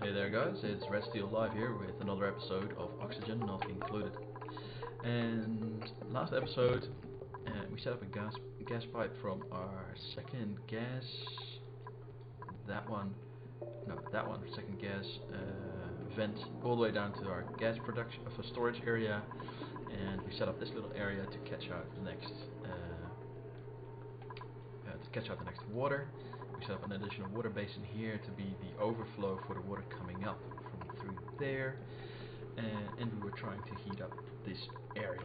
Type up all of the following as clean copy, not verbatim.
Hey there guys, it's Red Steel Live here with another episode of Oxygen Not Included. And last episode we set up a gas pipe from our second gas, second gas vent all the way down to our gas production of a storage area, and we set up this little area to catch out the next water. We set up an additional water basin here to be the overflow for the water coming up from through there, and we were trying to heat up this area.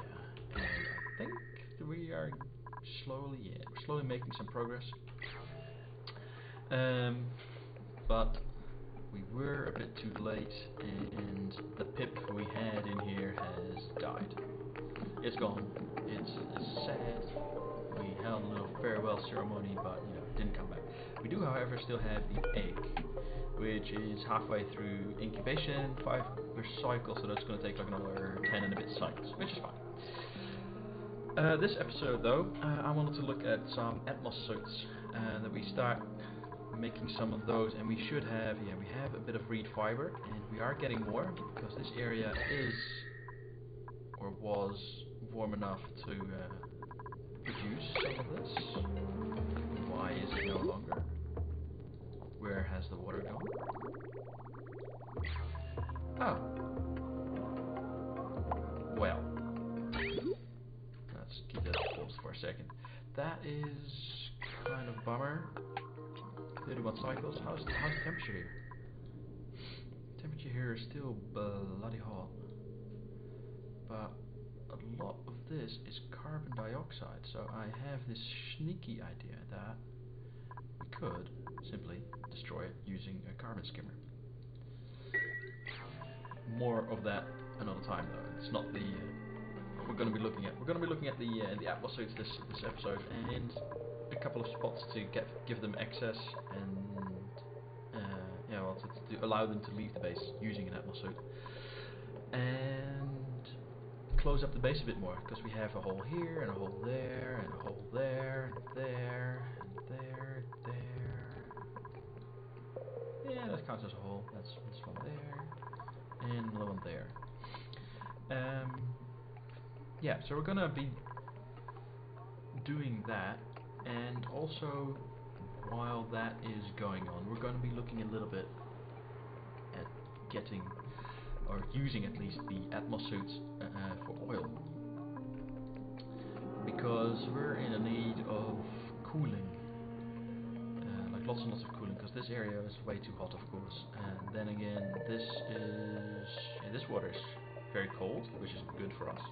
And I think that we are slowly making some progress. But we were a bit too late, and the pip we had in here has died. It's gone. It's sad. We held a little farewell ceremony, but it didn't come back. We do, however, still have the egg, which is halfway through incubation, 5 per cycle, so that's going to take like another 10 and a bit cycles, which is fine. This episode, though, I wanted to look at some Atmos suits, that we start making some of those, and we should have, we have a bit of reed fiber, and we are getting more, because this area is, or was, warm enough to produce some of this. Why is it no longer? Where has the water gone? Oh. Well. Let's keep that closed for a second. That is kind of bummer. 31 cycles. How's the temperature here? Temperature here is still bloody hot. But a lot of this is carbon dioxide, so I have this sneaky idea that we could simply destroy it using a carbon skimmer. More of that another time, though. It's not the what we're going to be looking at. We're going to be looking at the Atmos suits this episode, and a couple of spots to give them access, and to allow them to leave the base using an Atmos suit, and close up the base a bit more, because we have a hole here, and a hole there, and a hole there, and there, and there, and there. Yeah, that counts as a hole. That's one there, and another one there. Yeah, so we're gonna be doing that, and also while that is going on, we're gonna be looking a little bit at getting, or using at least, the Atmos suits for oil, because we're in a need of cooling, like lots and lots of cooling, because this area is way too hot, of course. And then again, this water is very cold, which is good for us.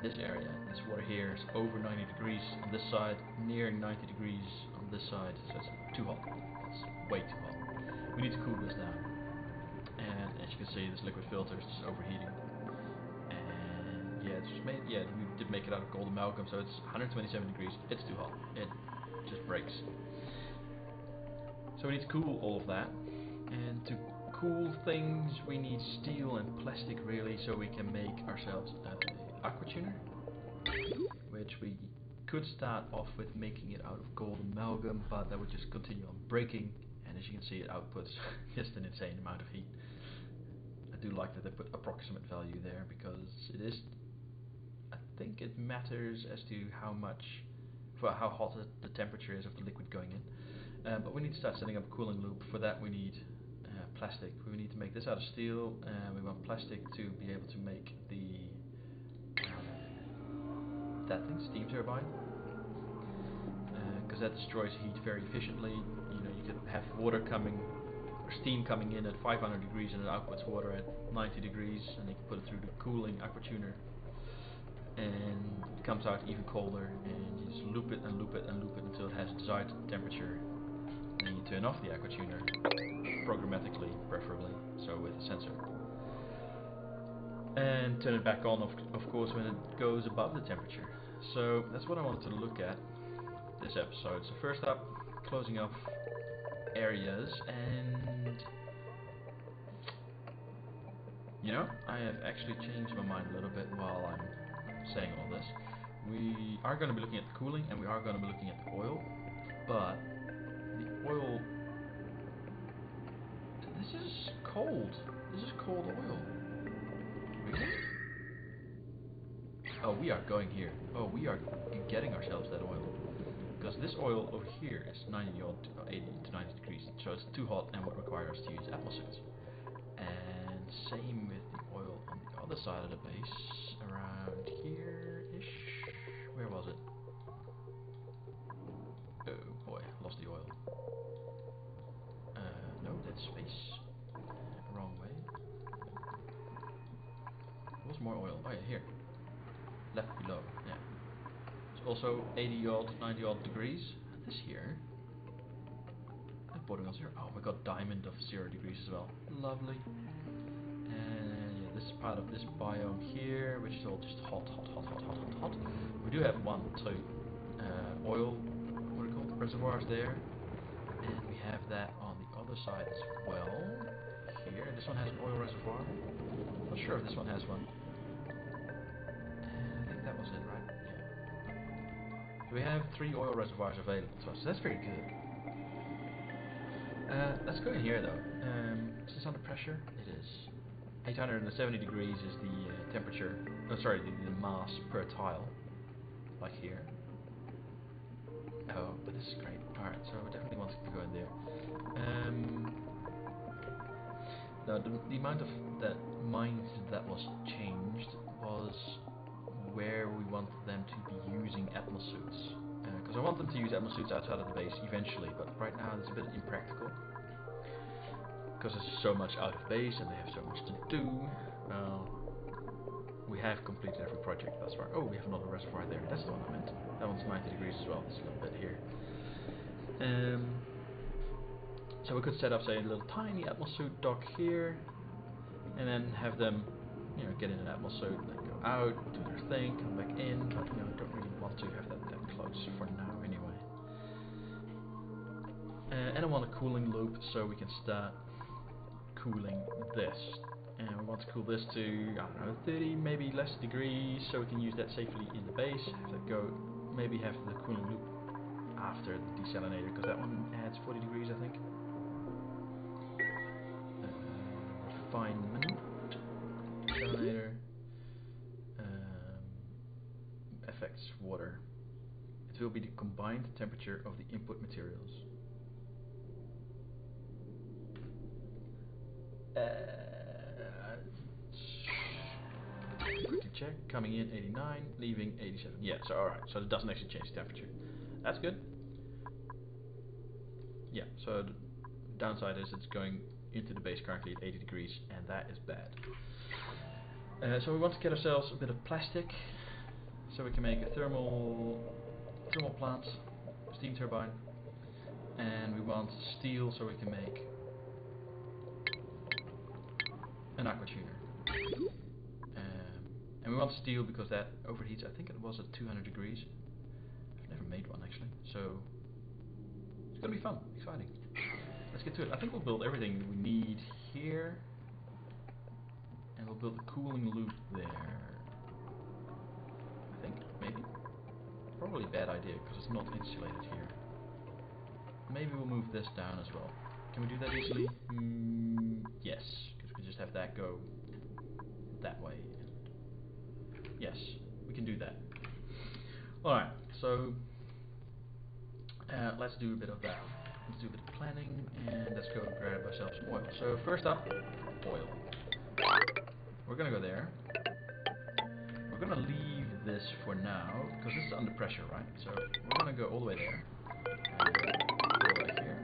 This area, this water here, is over 90 degrees on this side, nearing 90 degrees on this side, so it's too hot. It's way too hot. We need to cool this down. And as you can see, this liquid filter is just overheating. And we did make it out of gold amalgam, so it's 127 degrees. It's too hot. It just breaks. So we need to cool all of that. And to cool things, we need steel and plastic, really, so we can make ourselves an aqua tuner, which we could start off with making it out of gold amalgam, but that would just continue on breaking. And as you can see, it outputs just an insane amount of heat. I do like that they put approximate value there, because it is, I think it matters as to how hot the temperature is of the liquid going in. But we need to start setting up a cooling loop. For that we need plastic. We need to make this out of steel, and we want plastic to be able to make the steam turbine, because that destroys heat very efficiently. You could have water coming, or steam coming in at 500 degrees, and it outputs water at 90 degrees, and you can put it through the cooling aqua tuner, and it comes out even colder, and you just loop it and loop it and loop it until it has a desired temperature. And then you turn off the aqua tuner, programmatically, preferably, so with a sensor, and turn it back on, of course, when it goes above the temperature. So that's what I wanted to look at this episode. So first up, closing off areas, and I have actually changed my mind a little bit while I'm saying all this. We are going to be looking at the cooling, and we are going to be looking at the oil, but the oil cold. This is cold oil. Really? Oh, we are going here. Oh, we are getting ourselves that oil. Because this oil over here is 90 odd, 80 to 90 degrees. So it's too hot and would require us to use Atmos suits. And same with the oil on the other side of the base. Around here-ish. Where was it? Oh boy, lost the oil. No, that's space. Wrong way. What's more oil? Oh yeah, here. Left below, yeah. It's also 80 odd, 90 odd degrees. This here. And bordering on 0. Oh, we got diamond of 0 degrees as well. Lovely. And yeah, this is part of this biome here, which is all just hot, hot, hot, hot, hot, hot, hot. We do have 1, 2 oil, what are they called? Reservoirs there. And we have that on the other side as well. Here, and this one has an oil reservoir. Not sure if this one has one. I think that was it, right? Yeah. So we have 3 oil reservoirs available to us, so that's very good. Let's go in here though. Is this under pressure? It is. 870 degrees is the temperature, oh sorry, the mass per tile, like here. Oh, but this is great. Alright, so we definitely want to go in there. Now, the amount of that mines that was changed was where we want them to be using Atmos suits. Because I want them to use Atmos suits outside of the base eventually, but right now it's a bit impractical. Because there's so much out of base and they have so much to do. Well, we have completed every project thus far. Oh, we have another reservoir there. That's the one I meant. That one's 90 degrees as well. There's a little bit here. So we could set up, say, a little tiny Atmos suit dock here, and then have them, you know, get in an Atmos suit, then go out, do their thing, come back in. But you know, I don't really want to have that close for now, anyway. And I want a cooling loop so we can start cooling this. And we want to cool this to, I don't know, 30, maybe less degrees, so we can use that safely in the base. Have that go, maybe have the cooling loop after the desalinator, because that one adds 40 degrees, I think. Refinement, desalinator, affects water. It will be the combined temperature of the input materials. Quickly check. Coming in 89, leaving 87. Yeah, so alright, so it doesn't actually change the temperature. That's good. Yeah, so the downside is it's going into the base currently at 80 degrees, and that is bad. So we want to get ourselves a bit of plastic, so we can make a thermal plant, steam turbine, and we want steel so we can make an aqua tuner. And we want steel because that overheats, I think it was at 200 degrees. I've never made one actually, so it's going to be fun, exciting. Let's get to it. I think we'll build everything we need here, and we'll build a cooling loop there. I think, maybe. Probably a bad idea because it's not insulated here. Maybe we'll move this down as well. Can we do that easily? Yes, because we can just have that go that way. Yes, we can do that. Alright, so let's do a bit of that. Let's do a bit of planning, and let's go grab ourselves some oil. So first up, oil. We're gonna go there. We're gonna leave this for now, because this is under pressure, right? So we're gonna go all the way there. And all the way here.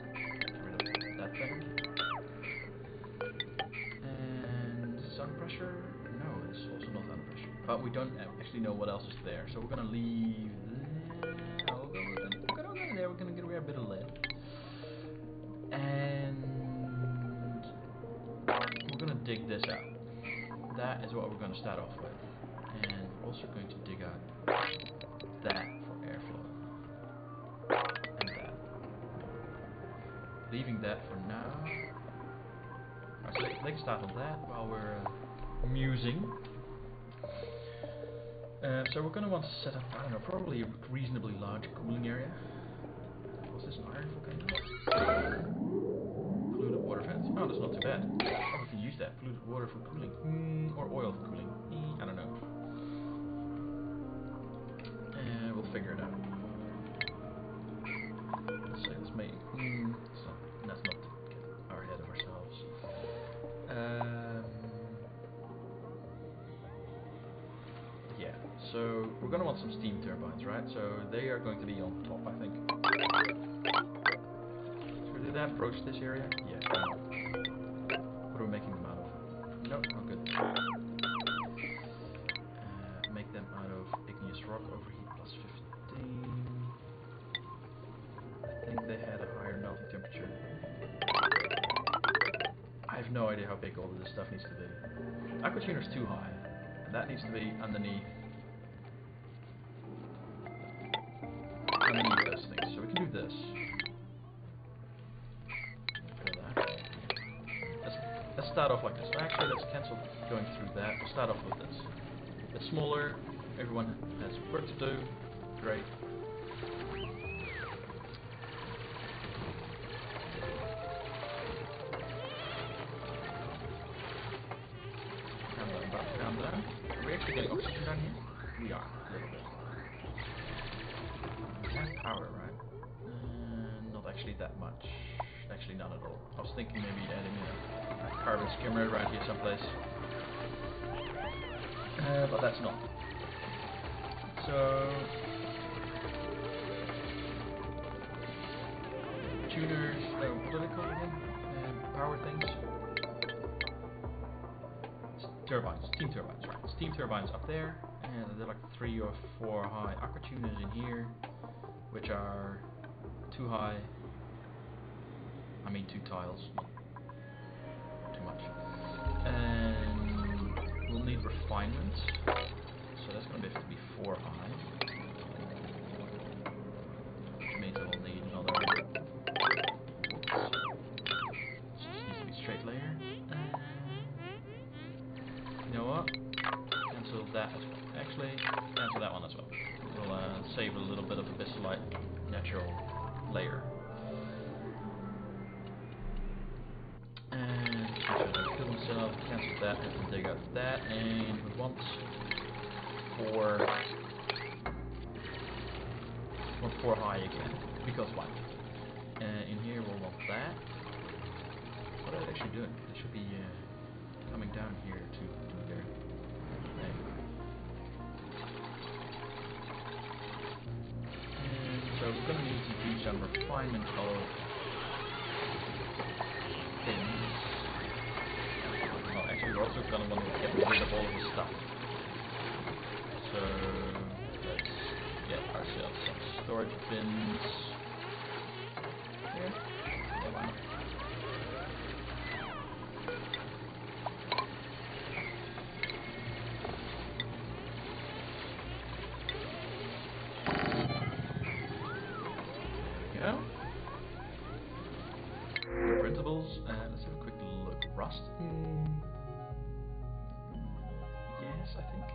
Get rid of that thing. And is this under pressure? No, it's also not under pressure. But we don't actually know what else is there. So we're gonna leave there. We're gonna go there, we're gonna get rid of a bit of lead. And we're going to dig this out. That is what we're going to start off with. And we're also going to dig out that for airflow. And that. Leaving that for now. Alright, so let's start on that while we're musing. So we're going to want to set up, I don't know, probably a reasonably large cooling area. Was this an iron volcano? Included water vents. Oh, there's that's not too bad. Oh, we can use that. Polluted water for cooling. Or oil for cooling. I don't know. We'll figure it out. So let's make... let's not get our head of ourselves. Yeah, so we're going to want some steam turbines, right? So they are going to be on top, I think. Should we do that? Approach this area? Yeah, why not? What are we making them out of? Nope, not good. Make them out of igneous rock, overheat plus 15. I think they had a higher melting temperature. I have no idea how big all of this stuff needs to be. Aqua tuner's too high, and that needs to be underneath those things. So we can do this. Get rid of that. Let's start off like this. Actually, let's cancel going through that. We'll start off with this. It's smaller. Everyone has work to do. Great. Calm down. Are we actually getting oxygen down here? We are, a little bit. We have power, right? Not actually that much. Actually, none at all. I was thinking maybe adding a carbon skimmer around here someplace. But that's not. So... tuners, what are they called again? Power things? Turbines, steam turbines, right. Steam turbines up there, and they're like 3 or 4 high. Aqua tuners in here, which are too high. I mean 2 tiles, not too much. And we'll need refinement, so that's going to have to be 4 high. Which means I will need another... Whoops. This just needs to be straight layer. You know what? Cancel that as well. Actually, cancel that one as well. We'll save a little bit of abyssalite natural layer. And don't kill himself. Cancel that. Have to dig out that. And we want 4 high again. Because why? In here we'll want that. What are they actually doing? They should be coming down here to there. Okay. And so we're going to need to do some refinement of things. Oh, actually we're also going to want to get rid of all of this stuff. So let's get ourselves some storage bins. Here. Yeah, why not? Let's have a quick look. Rust? Yes, I think.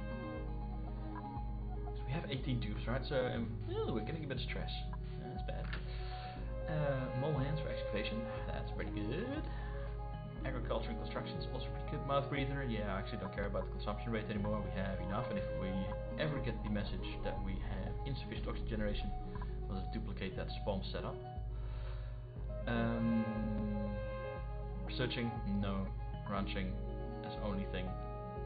So we have 18 tubes, right? So we're getting a bit of stress. That's bad. Mole hands for excavation. That's pretty good. Agriculture and construction is also pretty good. Mouth breather. Yeah, I actually don't care about the consumption rate anymore. We have enough, and if we ever get the message that we have insufficient oxygen generation, we'll just duplicate that spawn setup. Researching, no. Ranching as only thing,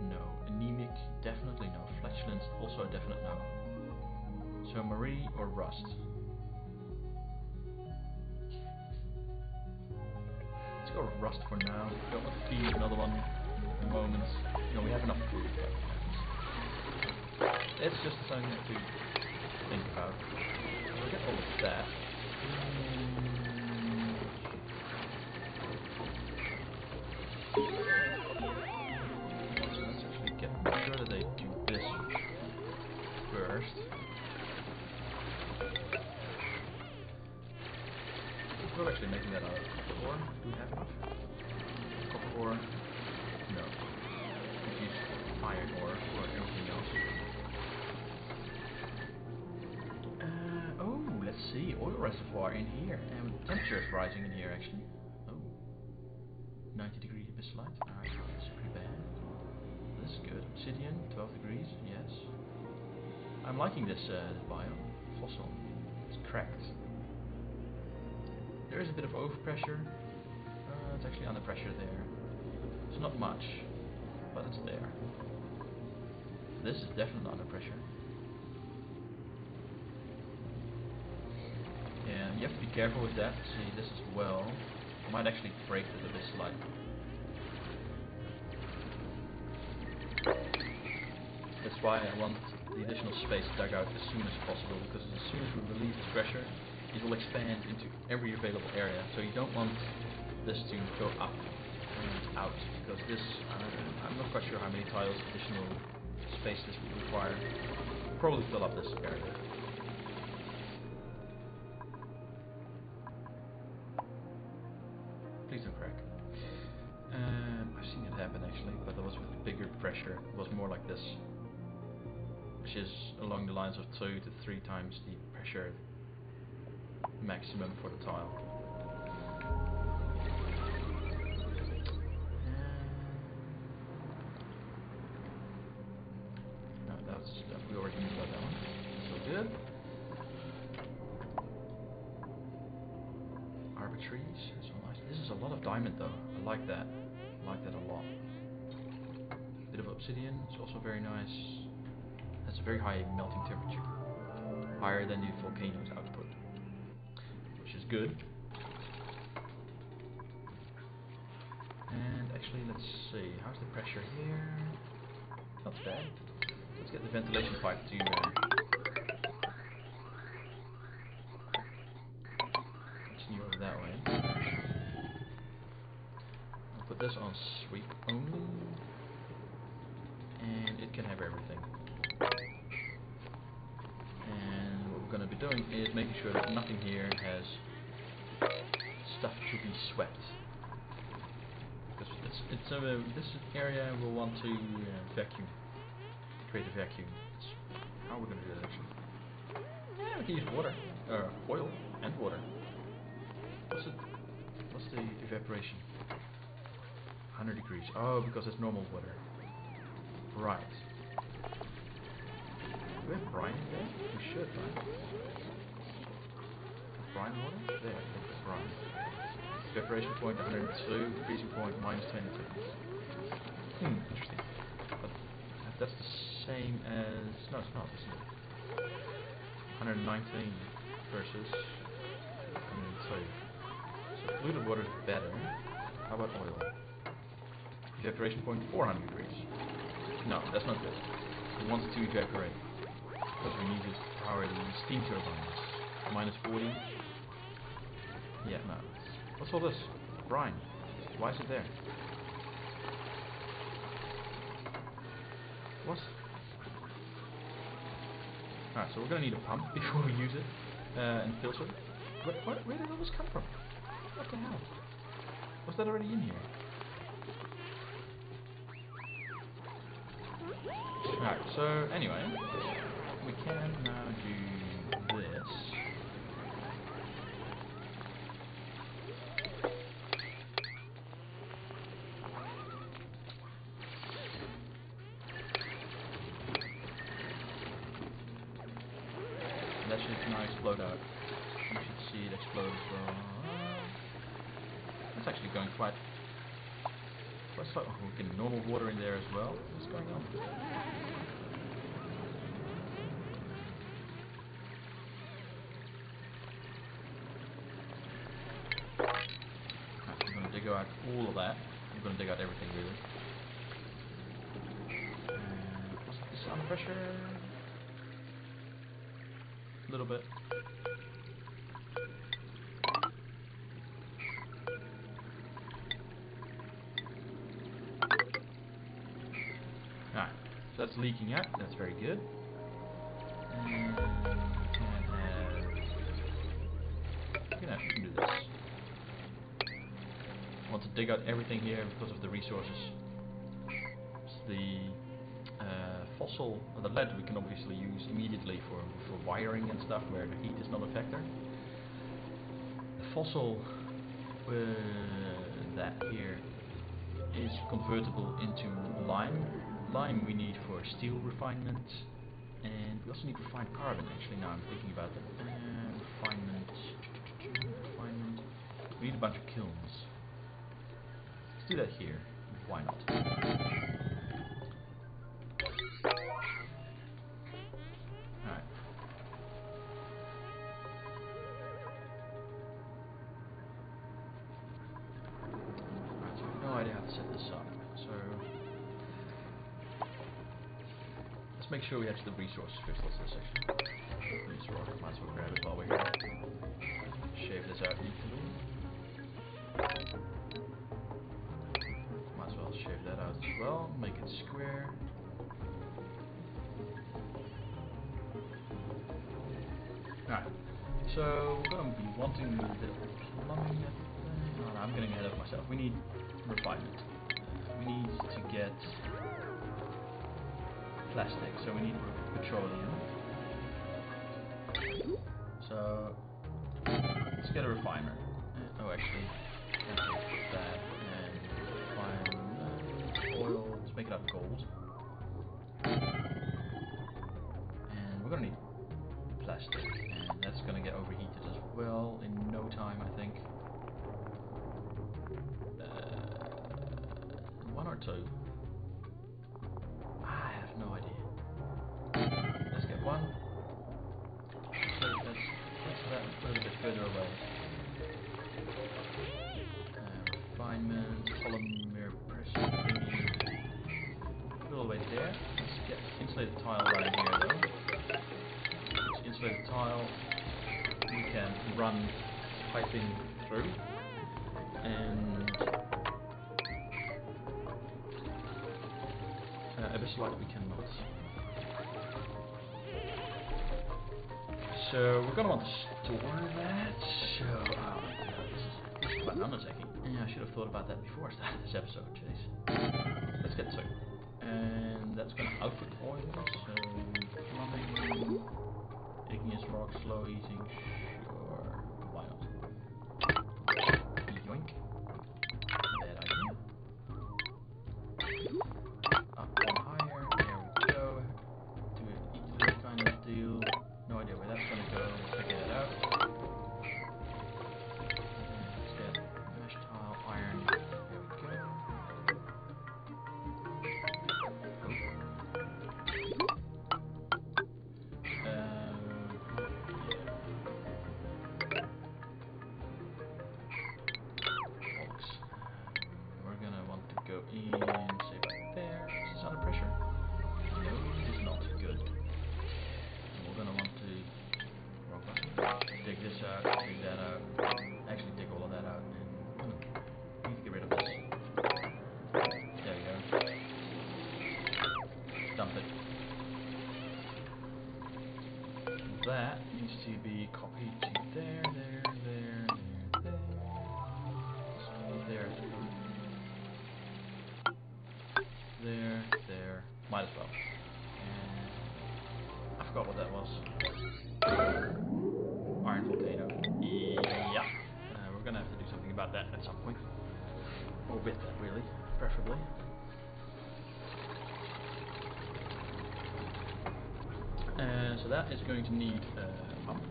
no. Anemic, definitely no. Flatulence, also a definite no. So Marie or Rust? Let's go with Rust for now. Don't want to feed another one at the moment. No, we have enough food. It's just something to think about. We'll get all of that. Let's actually make sure that they do this first. We're actually making that out of copper ore. Do we have enough? Copper ore? No. We use iron ore or anything else. Oh, let's see. Oil reservoir in here. And temperature is rising in here actually. Oh. 90-degree abyssite. Alright, that's pretty bad. This is good. Obsidian, 12 degrees, yes. I'm liking this biome. Fossil. It's cracked. There is a bit of overpressure. It's actually under pressure there. It's not much, but it's there. This is definitely under pressure. Yeah, you have to be careful with that. See, this as well might actually break the abyssite. That's why I want the additional space dug out as soon as possible, because as soon as we relieve the pressure, it will expand into every available area. So you don't want this to go up and out, because this, I'm not quite sure how many tiles additional space this will require. We'll probably fill up this area. Please don't crack. I've seen it happen actually, but it was with bigger pressure. It was more like this, which is along the lines of 2 to 3 times the pressure maximum for the tile. No, that's we already knew about that one. So good. Arbitraries. That's all nice. This is a lot of diamond though. I like that. I like that a lot. Bit of obsidian is also very nice. Has a very high melting temperature, higher than the volcano's output, which is good. And actually, let's see, how's the pressure here? Not too bad. Let's get the ventilation pipe to continue over that way. I'll put this on sweep only, and it can have everything. And what we're going to be doing is making sure that nothing here has stuff to be swept. Because this area we'll want to vacuum, create a vacuum. That's how we're going to do it actually. Yeah, we can use water, oil and water. What's the evaporation? 100 degrees. Oh, because it's normal water. Right. Do we have brine in there? We should, right? Brine water? There, liquid brine. Evaporation point 102, freezing point -22. Interesting. But that's the same as... No, it's not, isn't it? 119 versus 102. So polluted water is better. How about oil? Evaporation point 400 degrees. No, that's not good. We want it to evaporate, because we need to power the steam turbines. -40. Yeah, no. What's all this? Brine. Why is it there? What? Alright, so we're going to need a pump before we use it and filter it. Where did all this come from? What the hell? Was that already in here? Alright, so anyway, we can now do this. And that should now explode out. You should see it explode as well. It's actually going quite slow. Oh, we're getting normal water in there as well. What's going on? We're going to dig out all of that. We're going to dig out everything really. Is this under pressure? A little bit. So that's leaking out. That's very good. And we can do this. I want to dig out everything here because of the resources. It's the fossil, or the lead we can obviously use immediately for wiring and stuff where the heat is not a factor. The fossil, that here, is convertible into lime. Lime we need for steel refinement, and we also need refined carbon. Actually, now I'm thinking about that. Refinement. We need a bunch of kilns. Let's do that here. Why not? Alright. So I have no idea how to set this up. So let's make sure we have the resources first. That's the section. This rock, might as well grab it while we're here. Shave this out equally. Might as well shave that out as well. Make it square. Alright, so we're going to be wanting a bit of plumbing. Oh, no, I'm getting ahead of myself. We need refinement. We need to get plastic, so we need petroleum. So let's get a refiner. Oh, actually, that and refine oil. Let's make it up gold. And we're gonna need plastic, and that's gonna get overheated as well in no time, I think. One or two. I have no idea. Let's get one. Let's that a little bit further away. Refinement, polymer pressure thingy. Put it all the way there. Let's get insulated tile running here though. Let's insulate the tile. We can run piping through. And abyssal we cannot. So we're gonna want to store that. So this is quite an undertaking. Yeah, I should have thought about that before I started this episode. Jeez. Let's get two, and that's gonna output oil. So plumbing, igneous rock, slow heating. Sure, why not? Yoink. Bad idea. Up one higher. There we go. Do it equally kind of deal. No idea where that's going to go. We'll figure it out. Let's get mesh tile, iron. There we go. Bollocks. We're going to want to go in, say right there. Is this under pressure? No, it is not. Good. We're going to want to dig this out, dig that out, actually dig all of that out, and we need to get rid of this. There we go. Dump it. That needs to be copied to there. So there. Might as well. And I forgot what that was. Iron volcano. Yeah. We're gonna have to do something about that at some point. Or with that, really. Preferably. So that is going to need a pump.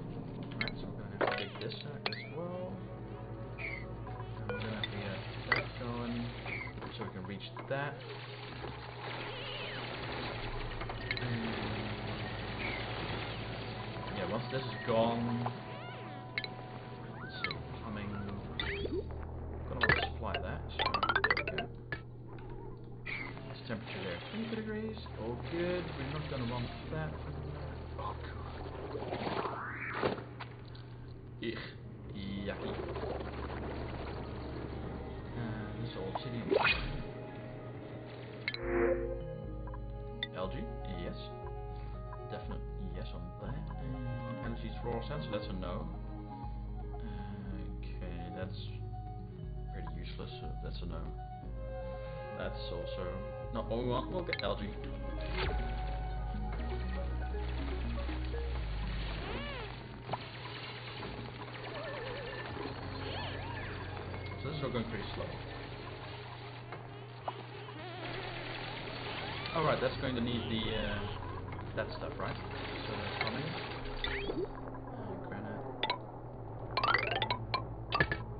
Alright, so we're going to have to dig this out as well. And we're going to have to get that going so we can reach that. Yeah, once this is gone, let's see, plumbing, gonna want to supply that, so there we go. What's the temperature there? 22 degrees, all good, we're not gonna want that for the moment. Oh god. Eek, yucky. This is all obsidian. Algae, yes. Definite yes on that. Energy raw sand, so that's a no. Okay, that's pretty useless, so that's a no. That's also not what we want. We'll get algae. So this is all going pretty slow. Alright, that's going to need the that stuff, right? So that's coming. Granite.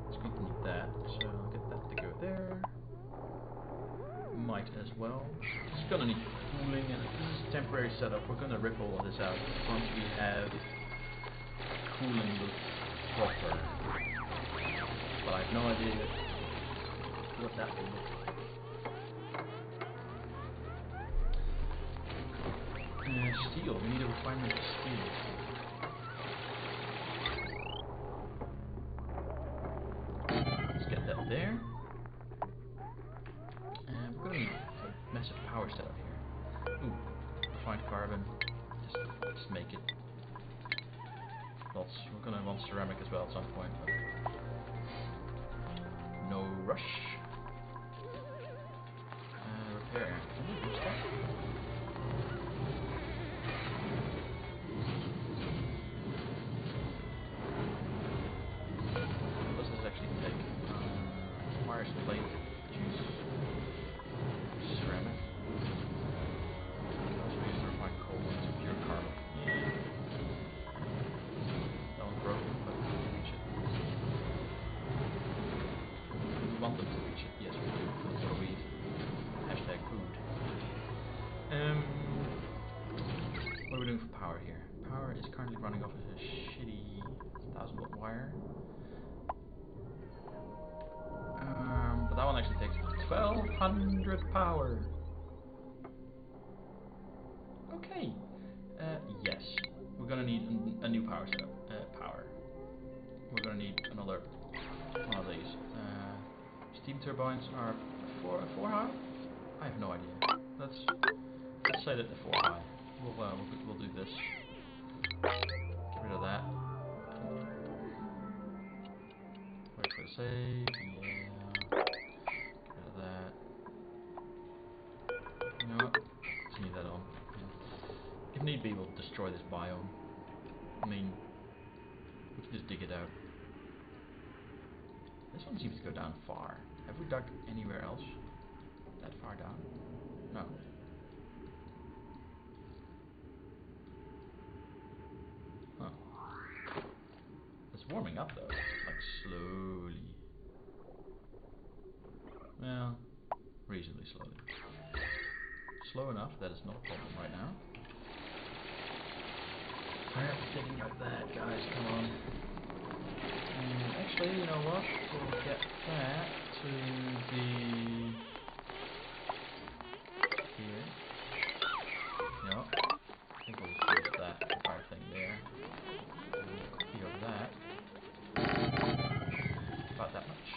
It's going to need that, so I'll get that to go there. Might as well. It's going to need cooling, and this is a temporary setup. We're going to rip all of this out once we have cooling look proper. But I have no idea what that will look like. Steel. We need a refinement of steel. Let's get that there. And we're going to need a massive power setup here. Ooh, refined carbon. Just make it. Lots. We're going to want ceramic as well at some point. But no rush. Repair. Can we reach that? Plate, juice, ceramic. Also use the refined coal into pure carbon. Yeah. That one's broken, but we can reach it. We want them to reach it. Yes, we do. That's what we eat. Hashtag food. What are we doing for power here? Power is currently running off of a shitty 1000-watt wire. But that one actually takes 1200 power. Okay. Yes. We're gonna need a new power setup. We're gonna need another one of these. Steam turbines are 4 high? I have no idea. Let's say that they're 4 high. We'll do this. Get rid of that. Wait for the save. Yeah. That. You know what? Just leave that on. If need be, we'll destroy this biome. I mean, we can just dig it out. This one seems to go down far. Have we dug anywhere else that far down? No. Huh. It's warming up though, like slowly. Well, reasonably slowly. Slow enough that it's not a problem right now. Alright, digging up that, guys, come on. Actually, you know what? We'll get that to the... here. No. I think we'll just use that entire thing there. Copy over that. About that much.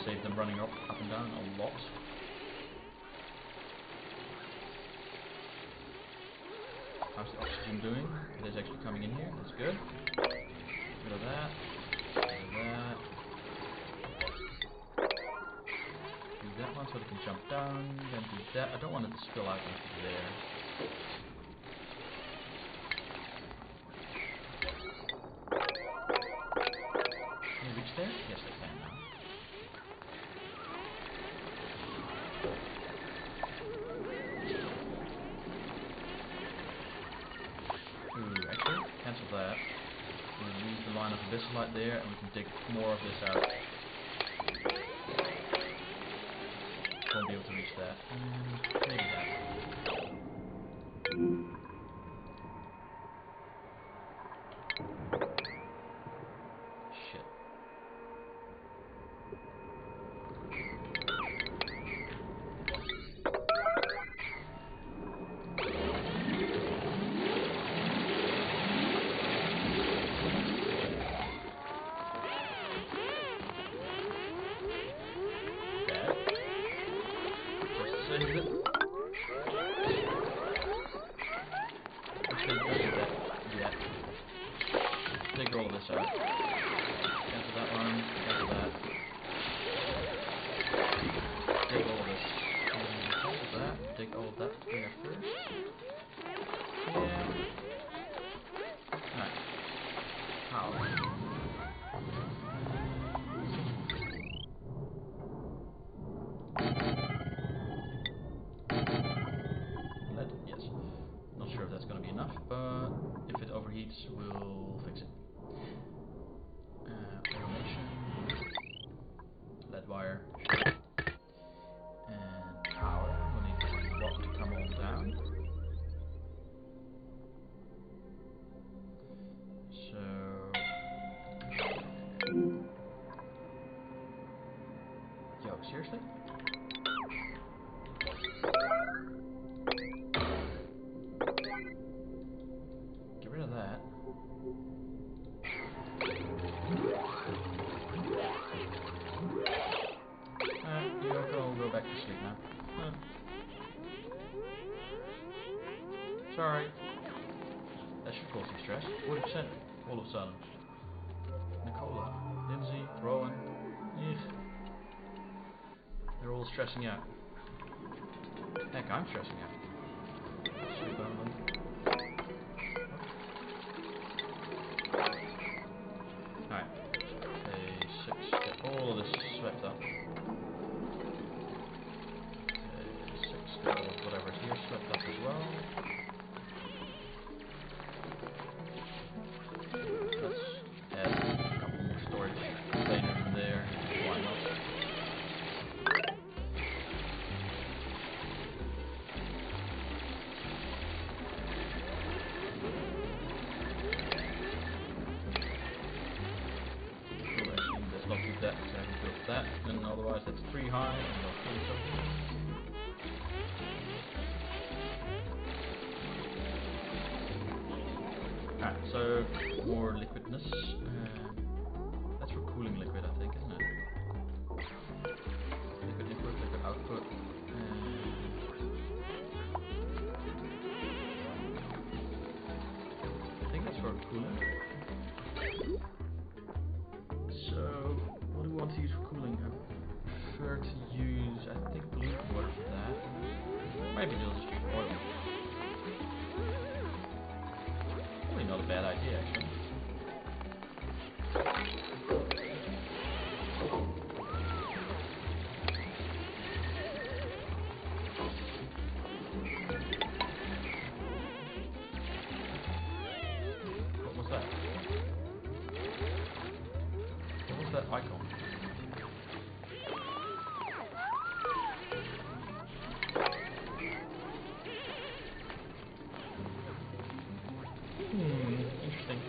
Save them running up and down a lot. How's the oxygen doing? It is actually coming in here. That's good. Rid of that. Rid of that. Do that one so it can jump down. Then do that. I don't want it to spill out into there. Can you reach there? Yes, I can now. Ooh, actually, cancel that. We'll use the line of abyssalite there, and we can dig more of this out. Won't be able to reach that. Maybe that. Shit. Take all of this out. Cancel that one. Cancel that. Take all of this. Cancel that. Take all of that there first. Yeah. Alright. How? enough, but if it overheats, we'll fix it. Automation, lead wire, and power. We'll need the block to come on down. So, yo, seriously? Get rid of that. I'll go back to sleep now. Sorry. That should cause some stress. 40% all of a sudden. Nicola, Lindsay, Rowan. They're all stressing out. Heck, I'm stressing out. Sleep only. Alright. A6. Get all of this swept up. Whatever's here swept up as well. Let's add a couple more storage containers in there. Why not? Well, actually, let's not do that because I haven't built that, and otherwise that's 3 high, and we'll kill something. So, more liquidness. That's for cooling liquid, I think, isn't it? Liquid input, liquid output. I think that's for cooling. So, what do we want to use for cooling? I prefer to use, I think, polluted water for that. Maybe just oil. Probably not a bad idea, actually. What was that? What was that icon? Interesting.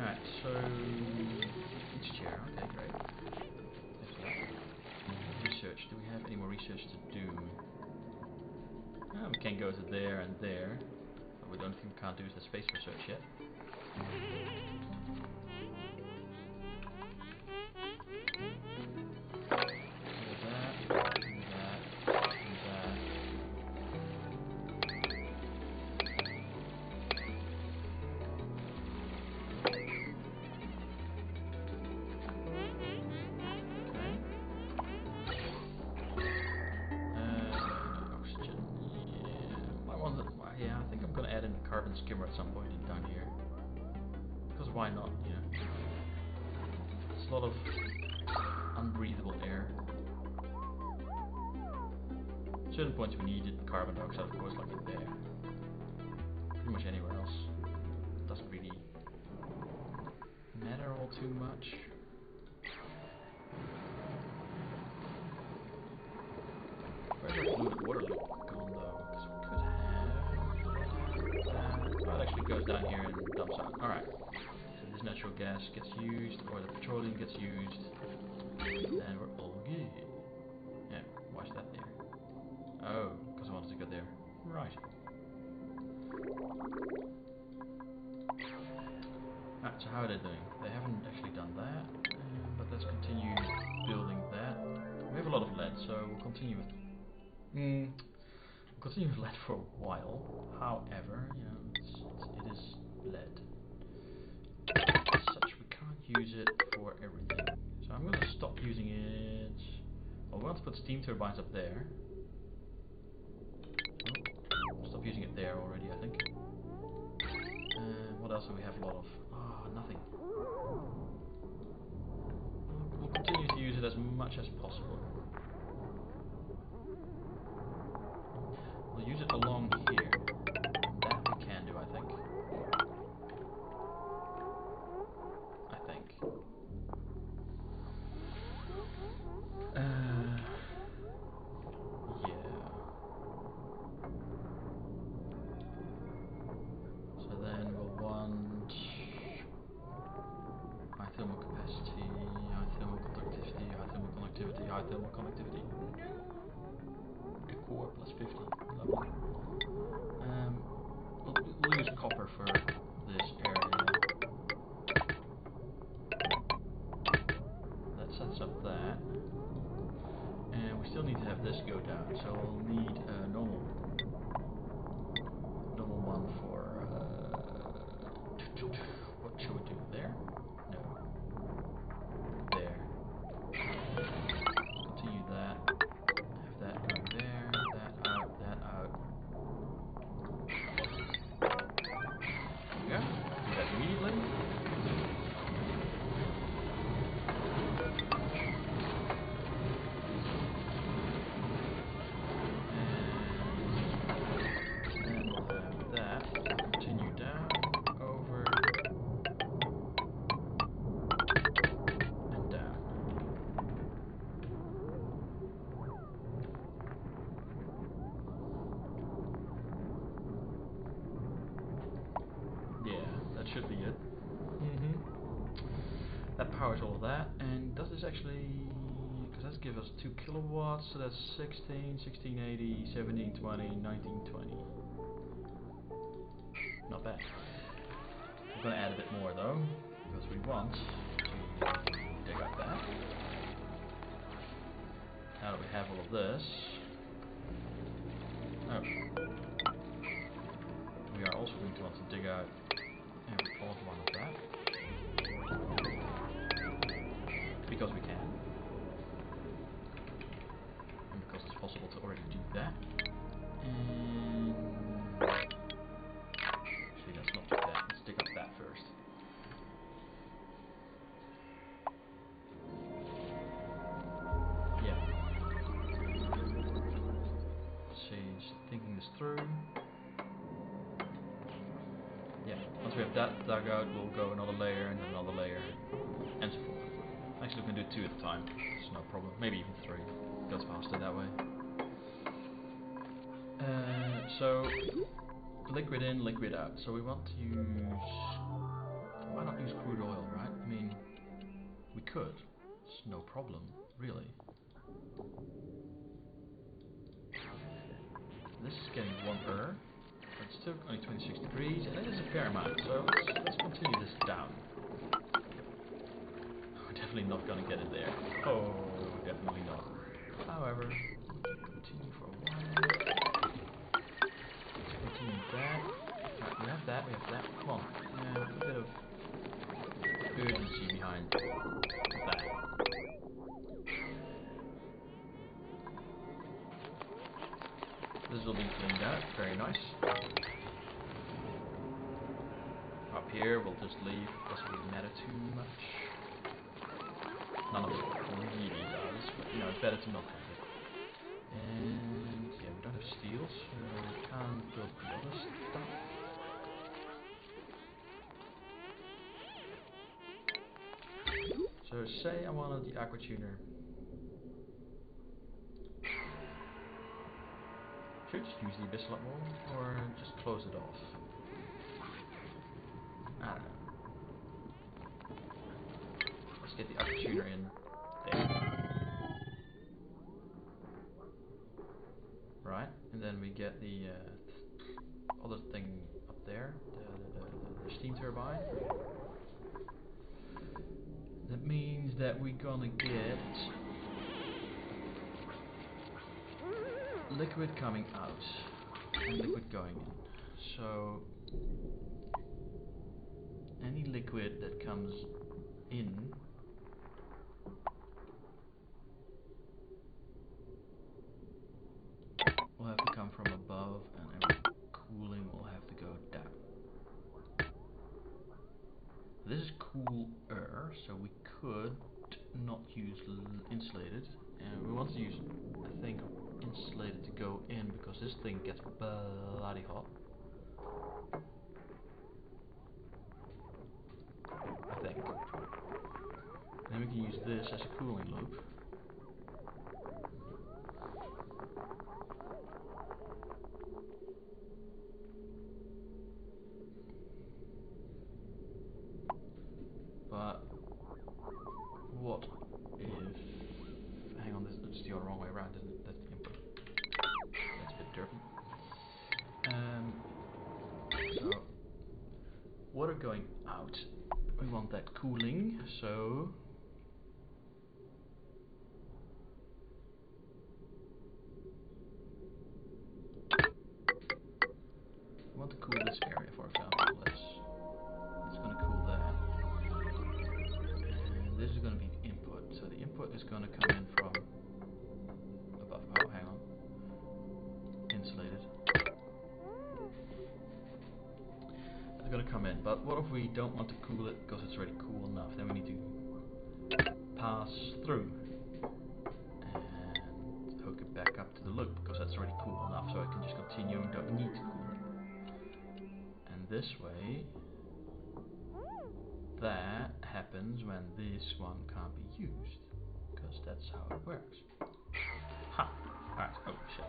Alright, so each chair, okay, great. Research, do we have any more research to do? We can go to there and there, but the only thing we can't do is the space research yet. Carbon skimmer at some point in down here, because why not? You know, it's a lot of unbreathable air. At certain points we needed carbon dioxide, of course, like in there. Pretty much anywhere else doesn't really matter all too much. Where's our polluted water loop gone though? Because we could have. Oh, it actually goes down here and dumps out. Alright. So this natural gas gets used, or the petroleum gets used, and we're all good. Yeah, why's that there? Oh, because I wanted to go there. Right. Alright, so how are they doing? They haven't actually done that, but let's continue building that. We have a lot of lead, so we'll continue with lead for a while. However, you know, it is lead. As such, we can't use it for everything. So I'm going to stop using it. Well, we want to put steam turbines up there. Oh, stop using it there already, I think. What else do we have a lot of? Ah, nothing. We'll continue to use it as much as possible. We'll use it along here. That we can do, I think. thermal conductivity. No. The core plus 50. Lovely. We'll use copper for this area. That sets up that. And we still need to have this go down, so we'll need a normal one for what should we do there? No. There. Continue that. Have that going there, that out, that out. Yeah, do that immediately. Should be it. That powers all of that, and does this actually, because that's give us 2 kilowatts, so that's 16, 1680, 1720, 1920. Not bad. I'm going to add a bit more though, because we want to dig up that. Now that we have all of this, we are also going to want to dig out every odd one of that, because we can, and because it's possible to already do that. And actually, let's not do that. Let's dig up that first. Yeah. Let's see. Just thinking this through. Yeah, once we have that dug out, we'll go another layer and then another layer, and so forth. Actually, we can do 2 at a time, it's no problem. Maybe even 3, it goes faster that way. So, liquid in, liquid out. So we want to use, why not use crude oil, right? I mean, we could, it's no problem, really. This is getting warmer. It's still only 26 degrees, and it is a fair amount, so let's continue this down. We're definitely not going to get it there. Oh, definitely not. However, continue for a while. Let's continue that. Right, we have that, we have that. Come on. A bit of urgency behind that. This will be cleaned out, very nice. Up here we'll just leave, doesn't really matter too much. None of it really does, but you know, it's better to not have it. And yeah, we don't have steel, so we can't build the other stuff. So say I wanted the aqua tuner. Should just use the abyssal more, or just close it off. I don't know. Let's get the aqua tuner in there. Right, and then we get the other thing up there, the steam turbine. That means that we're gonna get liquid coming out and liquid going in. So any liquid that comes in will have to come from above, and every cooling will have to go down. This is cooler, so we could not use insulated, and we want to use, I think, insulated to go in, because this thing gets bloody hot. I think. Then we can use this as a cooling loop. But what if, hang on, the other wrong way around, isn't it? That's the input. That's a bit derpy. So, water going out. We want that cooling, so we want to cool this area, for example. It's going to cool that. And this is going to be the input. So the input is going to come in from above. Oh, hang on. Insulated. It's going to come in. But what if we don't want to cool it because it's already cool enough? Then we need to pass through and hook it back up to the loop because that's already cool enough. So I can just continue and don't need to cool it. And this way, that happens when this one can't be used, because that's how it works. Ha! Alright, oh shit.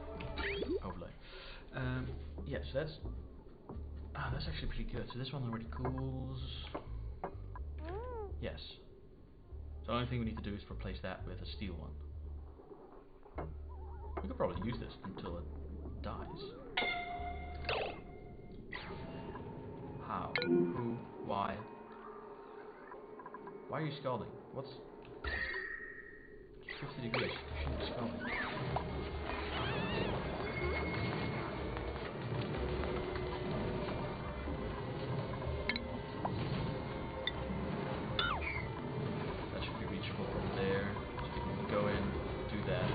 Overlay. Yeah, so that's actually pretty good. So this one already cools. Yes. So the only thing we need to do is replace that with a steel one. We could probably use this until it dies. How? Who? Why? Why are you scalding? What's 50 degrees? You shouldn't be scalding. That should be reachable from there. So we can go in, do that.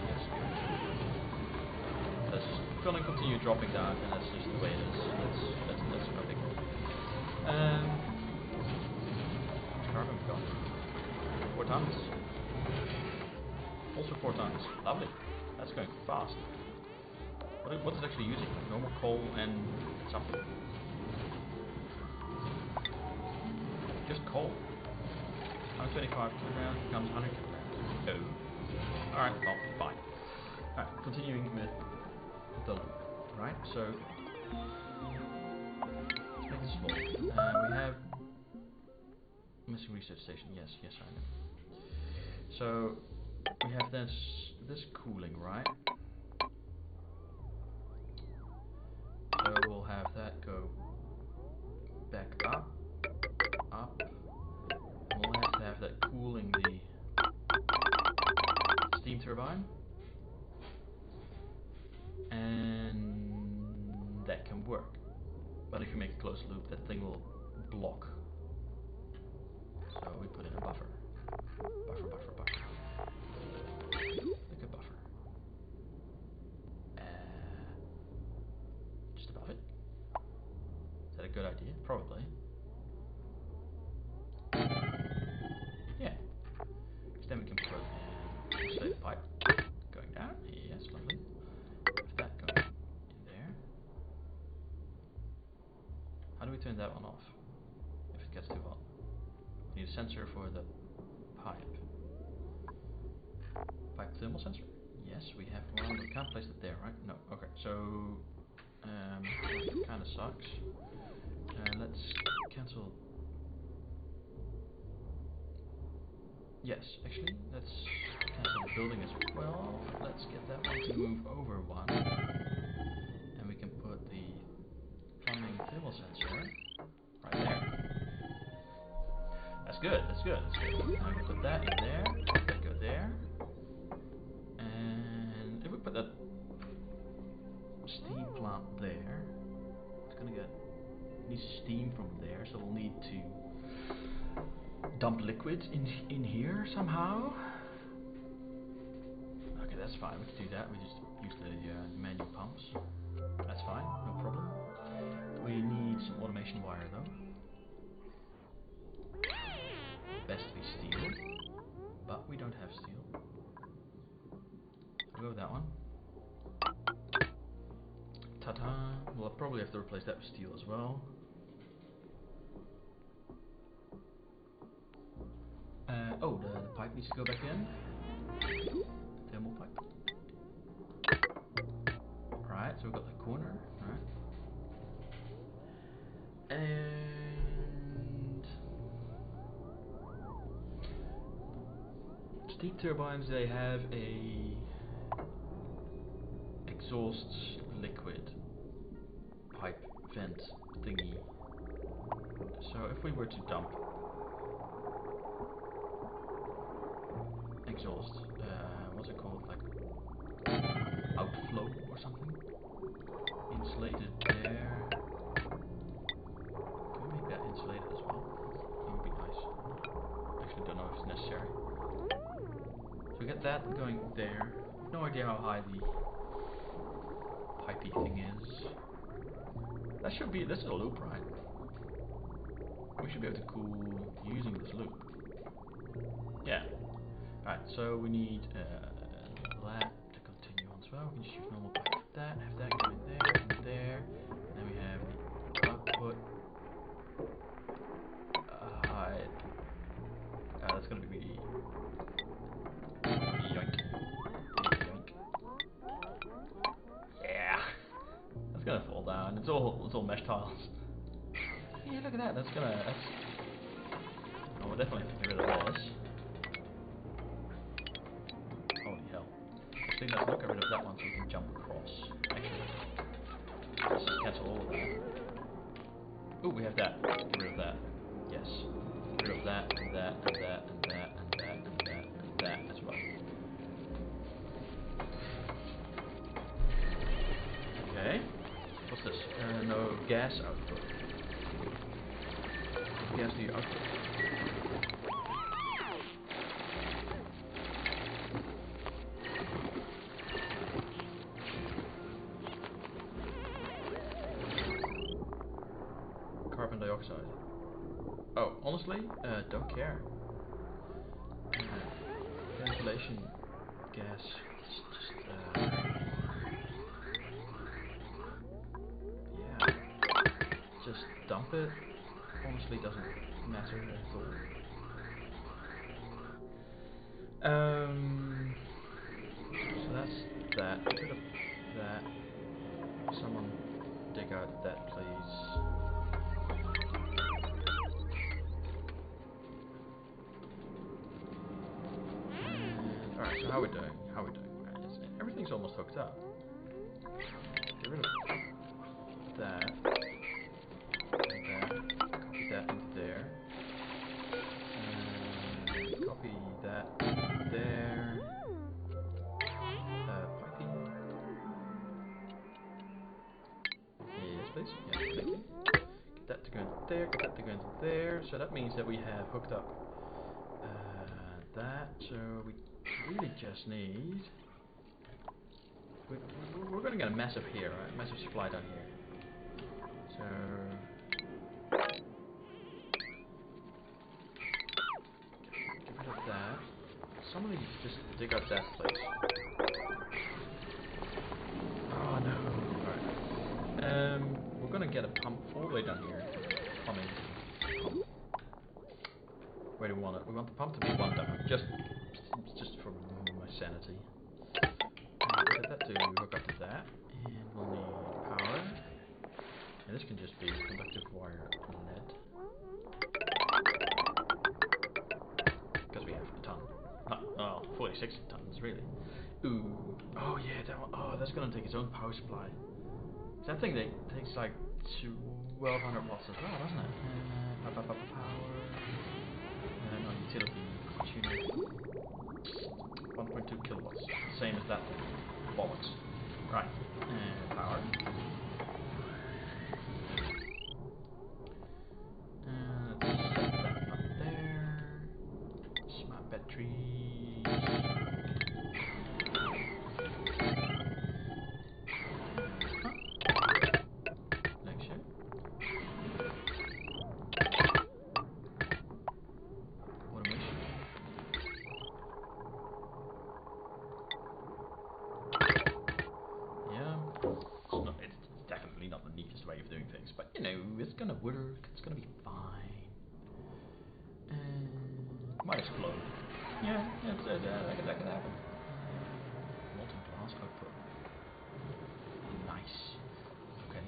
Yes, good. That's going to continue dropping down, and that's just the way it is. That's no big deal. Carbon we got. 4 tons. Also 4 tons. Lovely. That's going fast. What is it actually using? Normal coal and something. Just coal. 125 kilograms becomes 100 kilograms. Oh. Alright, well, fine. Alright, continuing with the loop. Right, so let's make this full. We have missing research station. Yes, I know. So we have this cooling, right? So we'll have that go back up, and we'll have to have that cooling the steam turbine, and that can work. But if you make a closed loop, that thing will block. So we put in a buffer. Buffer. Like a buffer. Just above it. Is that a good idea? Probably. Yeah. Because then we can put an insulated pipe going down. Yes, lovely. With that going in there. How do we turn that one off if it gets too hot? We need a sensor for the pipe. Pipe thermal sensor? Yes, we have one. We can't place it there, right? No. Okay, so that kind of sucks. Let's cancel. Yes, actually, let's cancel the building as well. Let's get that one to move over one, and we can put the plumbing thermal sensor right there. That's good. Now we put that in there. Let that go there. And if we put that steam plant there, it's gonna needs steam from there, so we'll need to dump liquid in here somehow. Okay, that's fine. We can do that. We just use the manual pumps. That's fine. No problem. We need some automation wire though. Best to be steel, but we don't have steel. I'll go with that one. Ta-ta! We'll probably have to replace that with steel as well. Oh, the pipe needs to go back in. Thermal pipe. Right, so we've got the corner, right? And Steam turbines, they have a exhaust liquid pipe vent thingy. So if we were to dump exhaust, what's it called, like outflow or something, insulated there. Can we make that insulated as well? That would be nice. Actually, don't know if it's necessary. So we get that going there. No idea how high the pipey thing is. That should be. This is a loop, right? We should be able to cool using this loop. Yeah. Alright, so we need that to continue on as well. We can just use normal pipe for that, have that going there, and there. And then we have the output. That's gonna be really yoink. Yoink. Yeah. That's gonna fall down. It's all mesh tiles. Yeah, look at that. That's. Oh, we're definitely getting rid of this. Holy hell. Actually, let's not get rid of that one so we can jump across. Actually, let's just cancel all of that. Oh, we have that. Get rid of that. Yes. Get rid of that, and that, and that, and that, and that, and that, and that as well. Okay. What's this? No gas output. What gas do you output? Carbon dioxide. Oh, honestly, don't care. Ventilation gas. Yeah. Just dump it. Honestly, doesn't matter at all. So that's that. Get rid of that. Someone dig out that, please. Alright, so how are we doing? Everything's almost hooked up. Get rid of that. And that. Copy that into there. Copy that there. Piping. Yes, please. Yeah, thank you. Get that to go into there, get that to go into there. So that means that we have hooked up that. So we really just need... We're going to get a massive here, right? Massive supply down here. So... Get rid of that. Somebody just dig out that place. Oh no. Alright. We're going to get a pump all the way down here. Plumbing. Pump. Where do we want it? We want the pump to be one down. Just for my sanity. We'll get that to hook up to that, and we'll need power. And this can just be conductive wire lead. Because we have a ton. Oh, 46 tons, really. Ooh. Oh yeah, that one. Oh, that's going to take its own power supply. That thing takes like 1200 watts as well, doesn't it? Power. And on utility tuner. 1.2 kilowatts. Same as that thing. Bollocks. Right. And power. Let's set that up there. Smart batteries. Next year. Automation. Yeah. It's definitely not the neatest way of doing things, but you know, it's gonna work, it's gonna be fine. Might explode. Yeah, that could happen. Molten glass output. Nice. Okay.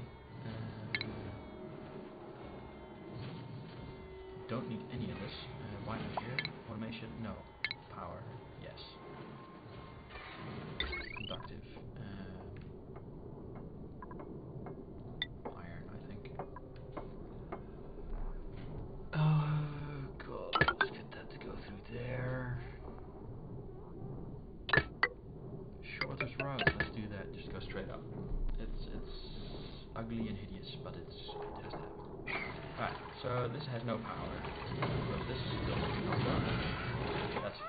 Don't need any of this. Why not here? Automation? No. power. Yes. Conductive. Iron, I think. Oh god, let's get that to go through there. Shortest route, let's do that. Just go straight up. It's ugly and hideous, but it has to happen. Right, so this has no power. So this is still not done. That's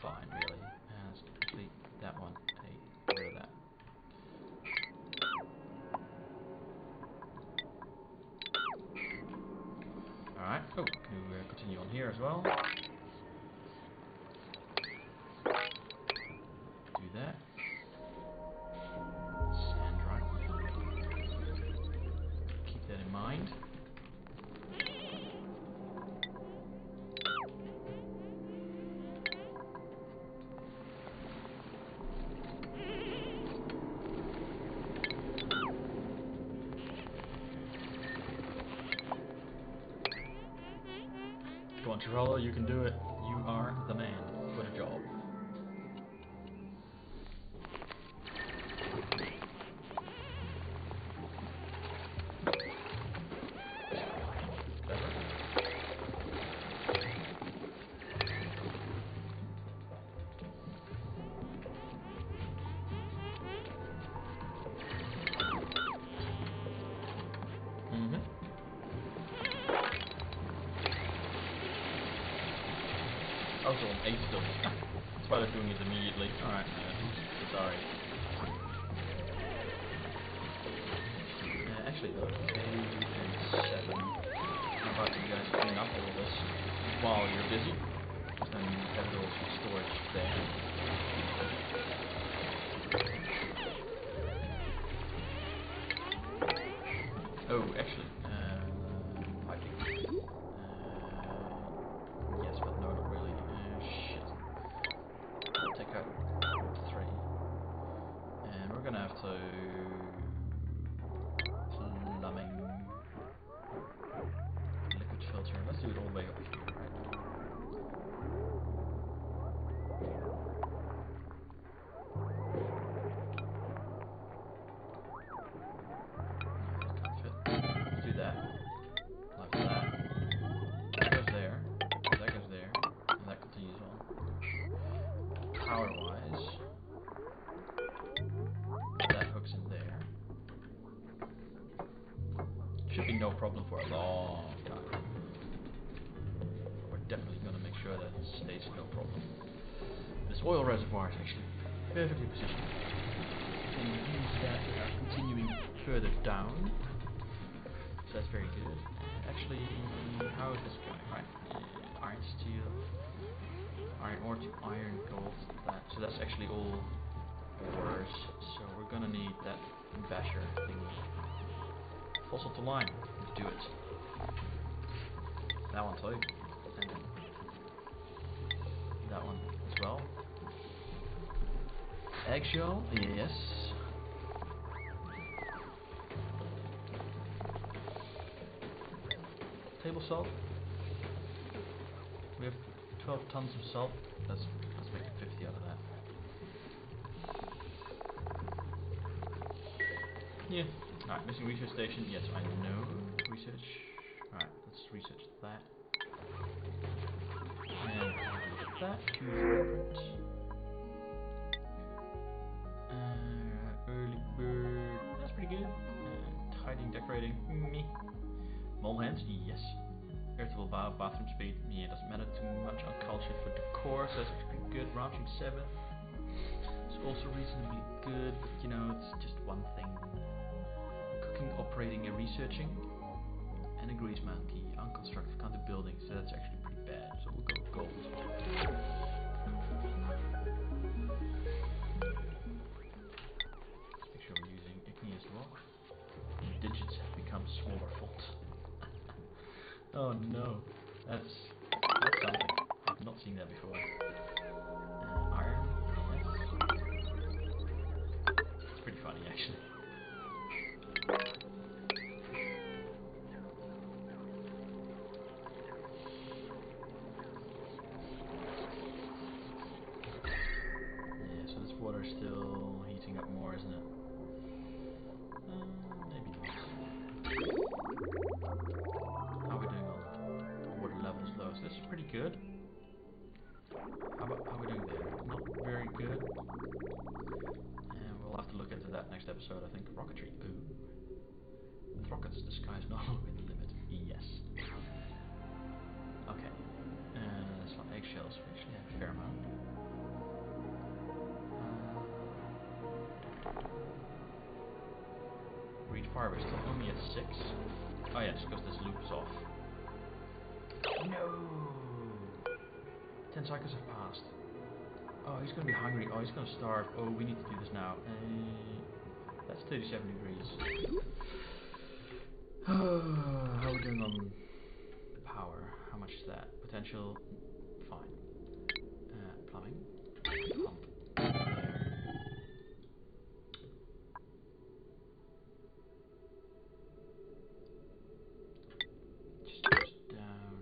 fine, really. Let's complete that one. Hey, get rid of that. Alright, oh, can we continue on here as well? Do that. Sand, right? Keep that in mind. Come on, Chirolo, you can do it. You are the man for the job. Also on 8 still. That's why they're doing it immediately. Alright, sorry. Actually though, 8 and 7. How about you guys clean up all of this while you're busy? And have it all storage there. Oh, actually, I think. Yes, but no, not really. Shit. Take out 3. And we're gonna have to. Plumbing. Liquid filter. Let's do it all the way up here, right? Let's do that. Like that. That goes there. That goes there. And that continues on. Power wise. That hooks in there. Should be no problem for a long time. We're definitely going to make sure that it stays no problem. This oil reservoir is actually perfectly positioned. And use that without continuing further down. So that's very good. Actually, how is this going? Right, iron, steel, iron ore to iron, gold, that. So that's actually all ores. So we're gonna need that basher thingy. Fossil to lime. Let's do it. That one too. And then that one as well. Eggshell, yes. Table salt. We have 12 tons of salt. Let's make 50 out of that. Yeah. Alright, missing research station. Yes, I know. Research. Alright, let's research that. And that. Choose blueprint. Early bird. That's pretty good. Hiding, decorating. Me. Mole hands. Yes. Irritable bathroom speed. Yeah, doesn't matter too much on culture for decor, so that's pretty good. Ranching 7. It's also reasonably good, but you know, it's just one thing. Cooking, operating, and researching. And a grease monkey. Unconstructed kind of building, so that's actually pretty bad. So we'll go with gold. Let's make sure we're using igneous rock. The digits have become smaller font. Oh no, that's something. I've not seen that before. Iron, yes. It's pretty funny actually. How are we doing on water levels though? So this is pretty good. How are we doing there? Not very good. And we'll have to look into that next episode, I think. Rocketry. Ooh. With rockets, the sky's no longer the limit. Yes. Okay. Some eggshells. We actually have a fair amount. Read fire, we're still only at 6. Oh yes, because this loop is off. No! 10 cycles have passed. Oh, he's gonna be hungry. Oh, he's gonna starve. Oh, we need to do this now. That's 37 degrees. How are we doing on power? How much is that? Potential? Fine. Plumbing. Pump. There. Just goes down.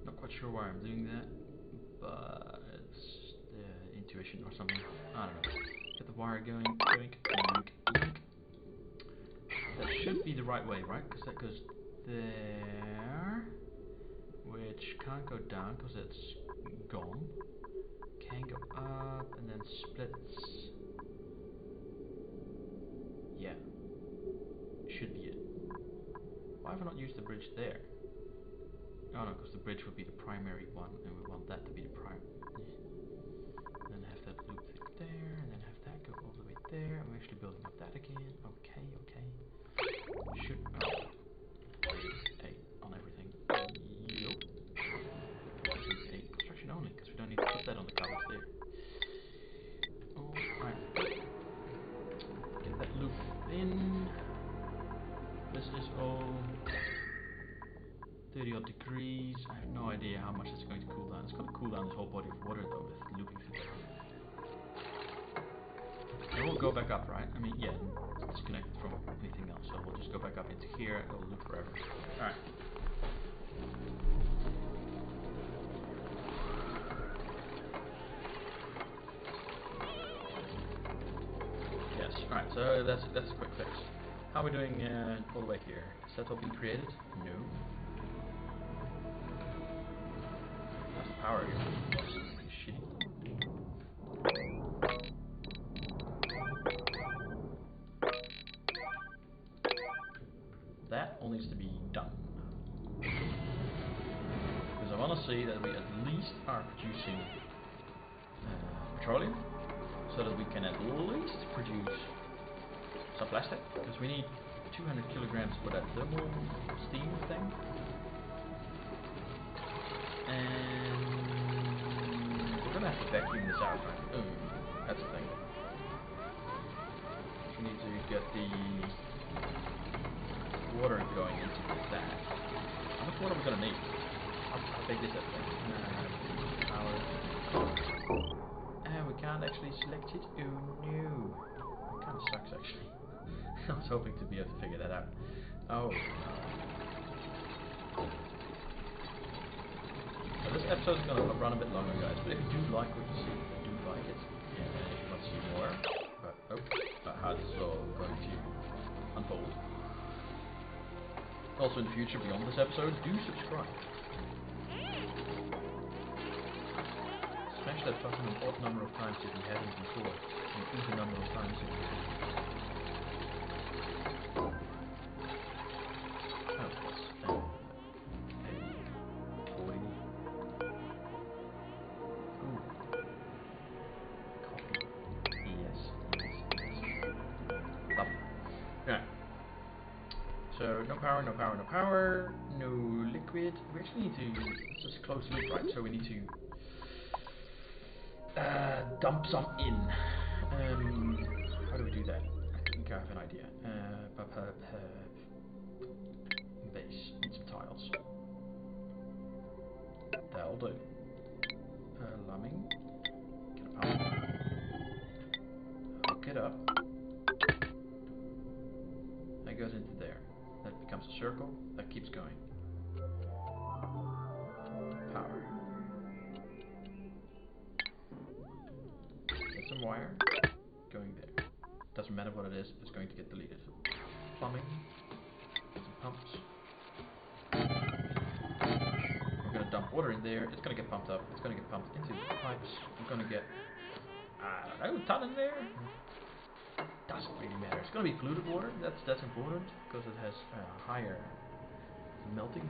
Not quite sure why I'm doing that, but it's the intuition or something. I don't know. Get the wire going. Yoink, yoink, yoink. That should be the right way, right? Because that goes there, which can't go down because it's gone. Can go up and then splits. Yeah, should be it. Why have I not used the bridge there? Oh no, because the bridge would be the primary one, and we want that to be the prime. And then have that loop there, and then have that go all the way there. I'm actually building up that again. Okay, okay. Should A on everything. Yup. A construction only, because we don't need to put that on the cupboard there. Alright. Get that loop in. This is all 30 odd degrees. I have no idea how much it's going to cool down. It's going to cool down this whole body of water though with looping through there. And we'll go back up, right? I mean, yeah, it's disconnected from anything else, so we'll just go back up into here. It'll loop forever. Alright. Yes, alright, so that's a quick fix. How are we doing all the way here? Is that all being created? No. That's the power here. That's pretty shitty. That all needs to be done. Because I want to see that we at least are producing petroleum, so that we can at least produce some plastic, because we need 200 kilograms for that thermal steam thing. And we're gonna have to vacuum this out, right? That's the thing. We need to get the water going into that. How much water are we gonna need? How big is that thing? Power. And we can't actually select it. Oh no. That kind of sucks actually. I was hoping to be able to figure that out. Oh. So this episode's going to run a bit longer, guys, but if you do like what you see, if you do like it, and if you want to see more about how this is all going to unfold. Also in the future, beyond this episode, do subscribe. Smash that button an odd number of times if you haven't before, and an even number of times if you have. So no power, no power, no power, no liquid. We actually need to, it's just a closed loop, right? So we need to dump some in. How do we do that? I think I have an idea. Base, need some tiles. That'll do. Plumbing. Get a pump. Hook it up. That goes into there. That becomes a circle. That keeps going. Power. some wire going there. Doesn't matter what it is, it's going to get deleted. Plumbing, some pumps. We're going to dump water in there, it's going to get pumped up, it's going to get pumped into the pipes. We're going to get, I don't know, a ton in there. Doesn't really matter. It's going to be polluted water, that's important, because it has higher melting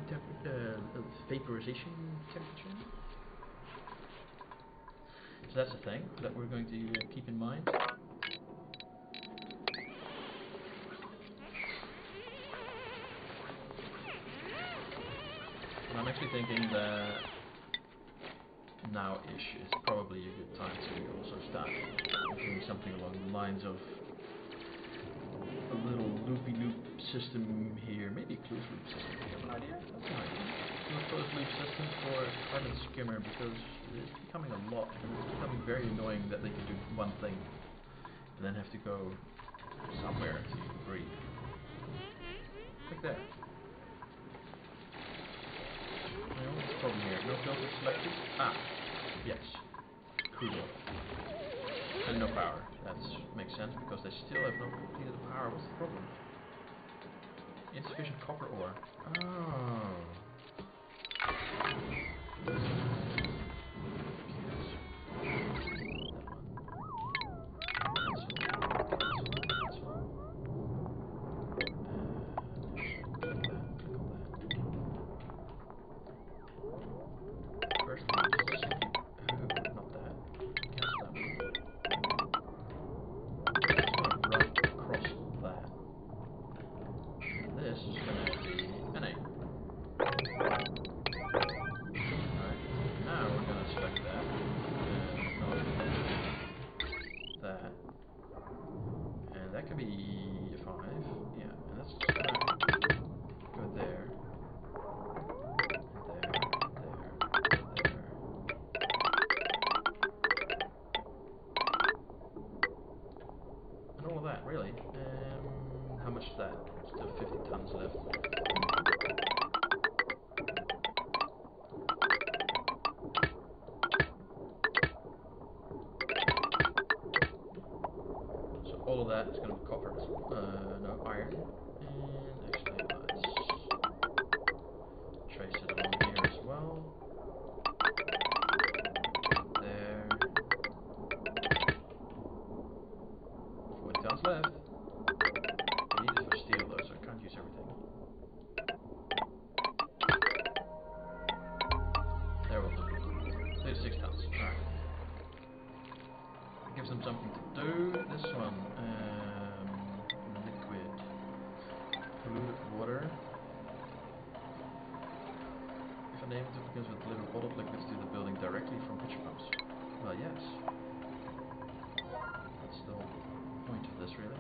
vaporization temperature. So that's the thing that we're going to keep in mind. And I'm actually thinking that now-ish is probably a good time to also start doing something along the lines of a little loopy-loop system here, maybe a closed loop system. Do you have an idea? That's an idea. Do a closed loop system for carbon skimmer because it's becoming a lot, and it's becoming very annoying that they can do one thing and then have to go somewhere to breathe. Like that. No, what's the problem here? No filter selected? Ah, yes. Crude oil. And no power. That makes sense because they still have not completed the power. What's the problem? Insufficient copper ore. Oh. That could be a 5, yeah, and that's just gonna go there, there. And all of that, really. How much is that? Still 50 tons left. All of that is going to be copper, no, iron, and actually let's trace it along here as well. There. 40 tons left. I need it for steel though, so I can't use everything. There we'll do. 36 tons, alright. Gives them something to do. This one, liquid, polluted water. If unable to begins with deliver bottled liquids to the building directly from pitcher pumps. Well, yes. That's the whole point of this, really.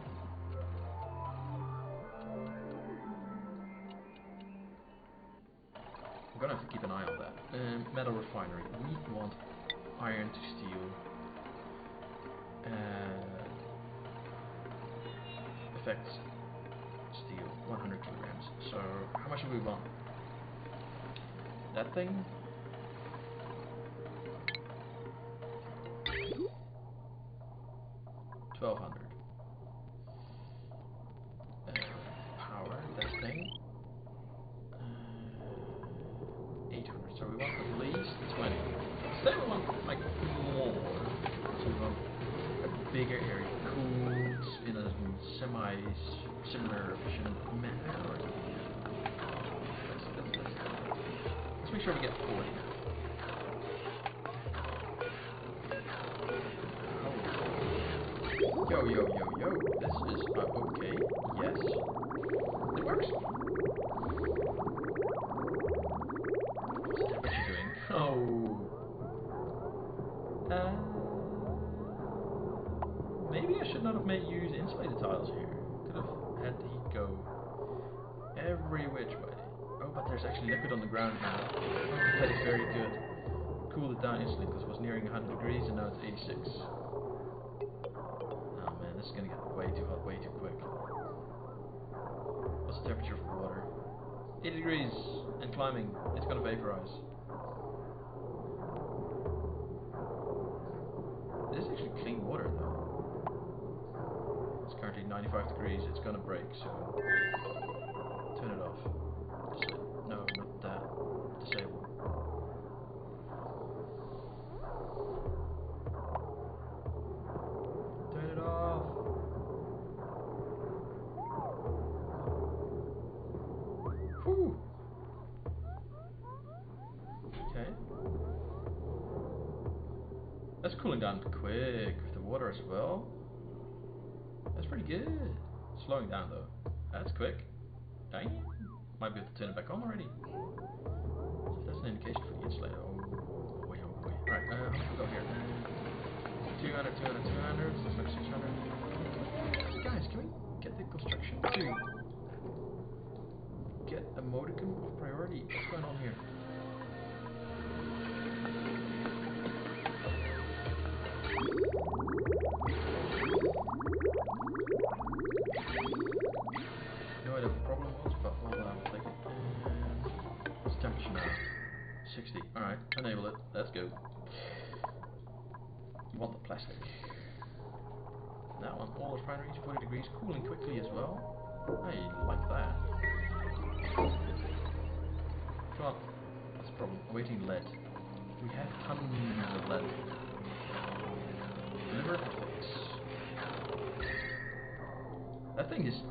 I'm gonna have to keep an eye on that. Metal refinery. We want iron to steel. Effects steel 100 kilograms. So how much do we want? That thing? 1200. Power, that thing. 800. So we want at least 20. So we want like more. So we want a bigger area, cooled in a similar efficient manner. Let's make sure we get 40 now. Oh. Yo. This is okay. Yes. It works. What's the temperature doing? Oh. Maybe I should not have used insulated tiles here. Could have had the heat go every which way. Oh, but there's actually liquid on the ground now. Oh, that is very good. Cooled it down instantly because it was nearing 100 degrees and now it's 86. Oh man, this is gonna get way too hot, way too quick. What's the temperature of the water? 80 degrees and climbing. It's gonna vaporize. This is actually clean water though. 95 degrees, it's gonna break, so turn it off. No, not that. Disable. Turn it off. Whew. Okay. That's cooling down quick with the water as well. That's pretty good. Slowing down though. That's quick. Dang. Might be able to turn it back on already. So that's an indication for the insulator. Oh boy, oh boy. Alright, how much we got here? 200, 200, 200. So that's like 600. Guys, can we get the construction to get a modicum of priority? What's going on here? No idea what the problem was, but we'll take it. What's the temperature now? 60. Alright, enable it. Let's go. You want the plastic. That one, all refineries, 40 degrees, cooling quickly as well. I like that. Come on. That's the problem. Awaiting lead. We have tons of lead. Deliver a fix. That thing is...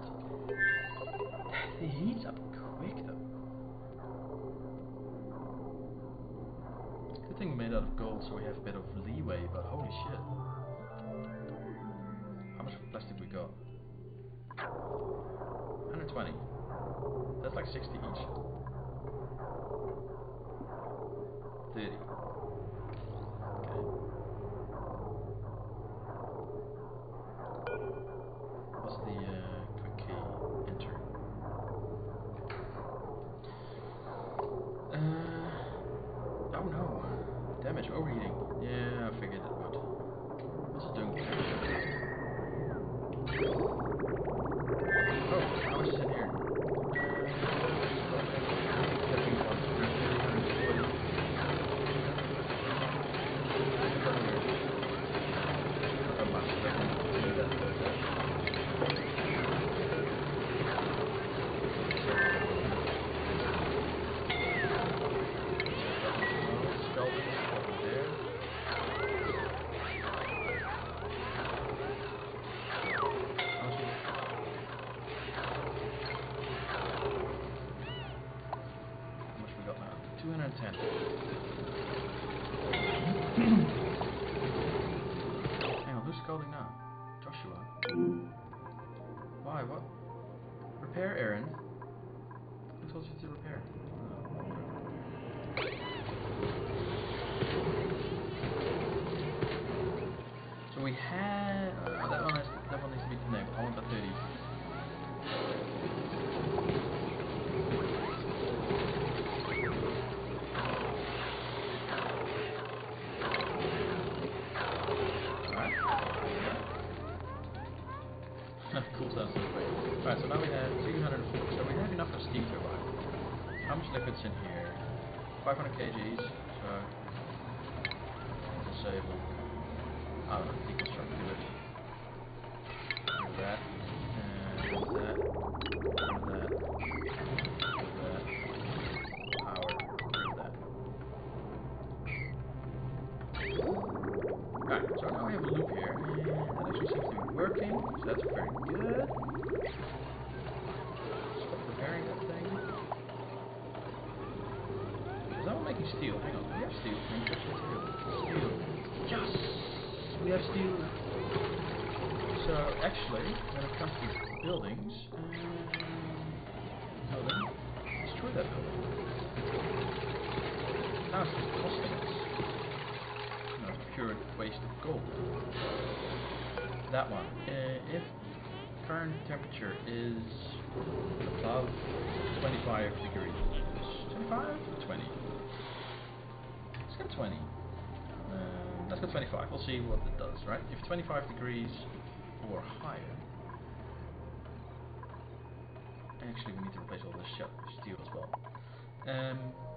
It heats up quick though. Good thing we made out of gold so we have a bit of leeway, but holy shit. How much plastic we got? 120. That's like 60 each. 30. Okay. What's the quick key? Enter. Oh no. Damage, overheating. Yeah, I figured it would. What's it doing? Oh, how much is in here? Hang on, who's scalding now? Joshua. Why? What? Repair errand? Who told you to repair? So we had... that one needs to be enabled. I want the 30. Cool sounds so great. Alright, so now we have 304. So we have enough of steam turbine. How much liquid's in here? 500 kgs. So disable. I don't know, deconstruct, do it. Do that. And that. Do that. Do that. Power. Do that. Alright, so now we have a loop here. And that actually seems to be working. So that's very good. Stop repairing that thing. Is that one making steel? Hang on, we have steel. Manufacturing steel. Steel. Yes! We have steel. So actually, when it comes to buildings, destroy that building. Now it's just costing us. No, pure waste of gold. That one. If current temperature is above 25 degrees. 25 or 20? Let's go 20. Let's go 25. We'll see what it does, right? If 25 degrees or higher. Actually, we need to replace all this steel as well.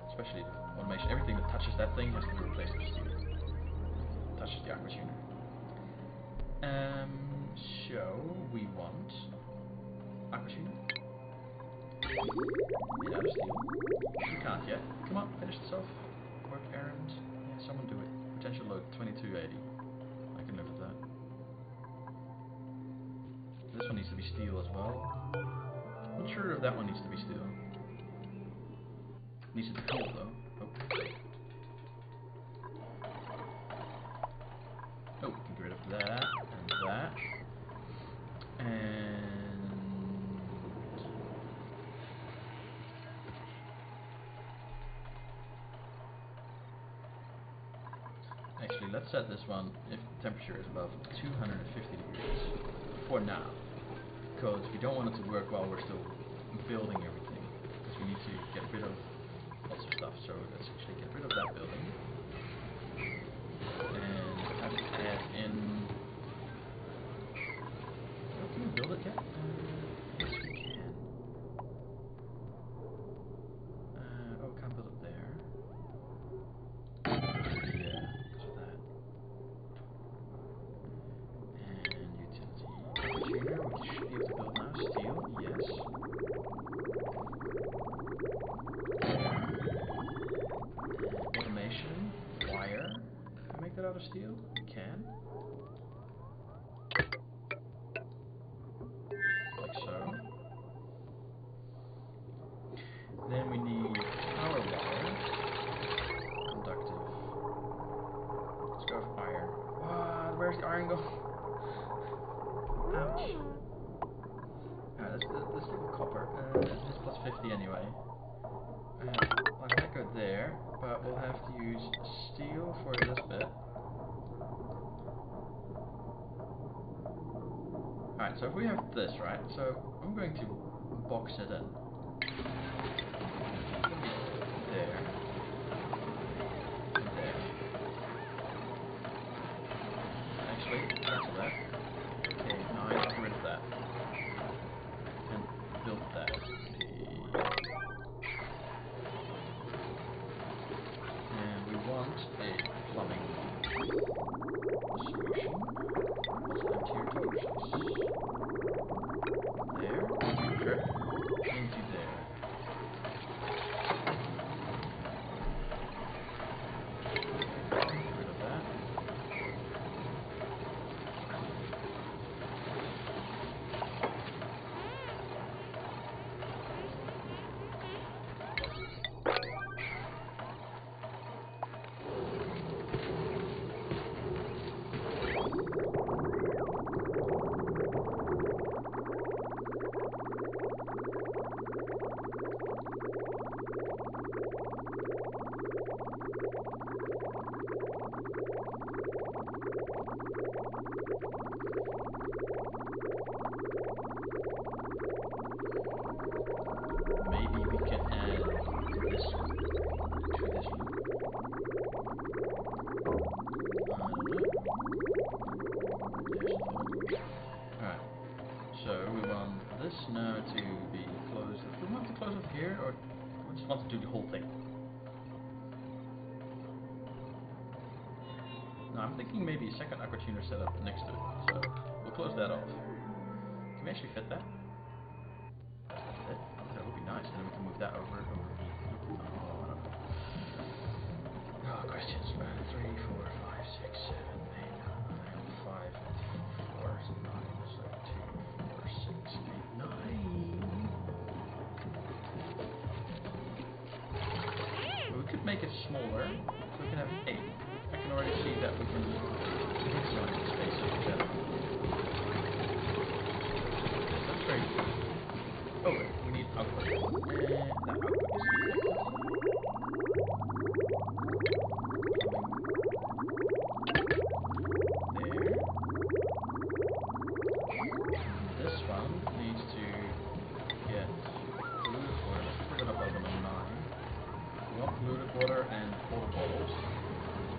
Especially the automation. Everything that touches that thing has to be replaced with steel. Touches the aqua tuner. So we want aquashine. Made out of steel. We can't yet. Come on, finish this off. Work errand. Yeah, someone do it. Potential load 2280. I can live with that. This one needs to be steel as well. Not sure if that one needs to be steel. Needs to be cooled though. Oh, we can get rid of that and that. And actually, let's set this one if the temperature is above 250 degrees for now, because we don't want it to work while we're still building everything, because we need to get rid of lots of stuff. So let's actually get rid of that building and let's add in. Can we build it yet? Yes, we can. Oh, we can't build it there. Yeah, because of that. And utility. Tuner, we should be able to build now. Steel, yes. There. Automation, wire. Can we make that out of steel? We can. Like so. Then we need power wire. Conductive. Let's go with iron. What? Where's the iron go? Ouch. Alright, let's do copper. This plus 50 anyway. Let that go there, but we'll have to use steel for this bit. Alright, so if we have this, right, so I'm going to box it in. There. And there. Actually, cancel that. Okay, now I get rid of that. And build that. And we want a plumbing solution. Also empty your torches. There. To drip into there. Now to be closed. Do we want to close it here, or we just want to do the whole thing? No, I'm thinking maybe a second aqua tuner setup next to it, so we'll close that off. Can we actually fit that? That's it. That would be nice, and then we can move that over. Oh, questions. 3, 4, 5, 6, 7, 8, 9, 5, 4, 9, so 2, 4, 6, 8, 9. We could make it smaller, so we can have 8. I can already see that we can design the space better. That's very good. Oh wait, we need output. And that output is connected. There. This one needs to get polluted water. Let's put it up over 9. We want polluted water and water bottles.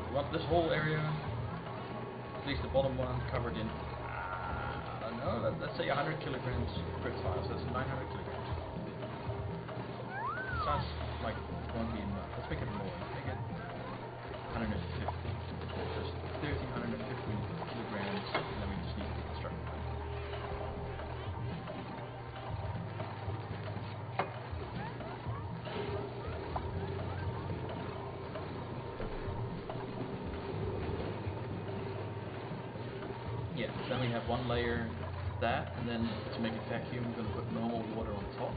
We want this whole area, at least the bottom one, covered in, I don't know, let's say 100 kilograms per tile, so that's 900 kilograms. Sounds like it won't be enough. Let's make it more. Let's make it 150. Just 1,350 kilograms, and then we just yeah, then we have one layer of that, and then to make it vacuum, we're going to put normal water on top,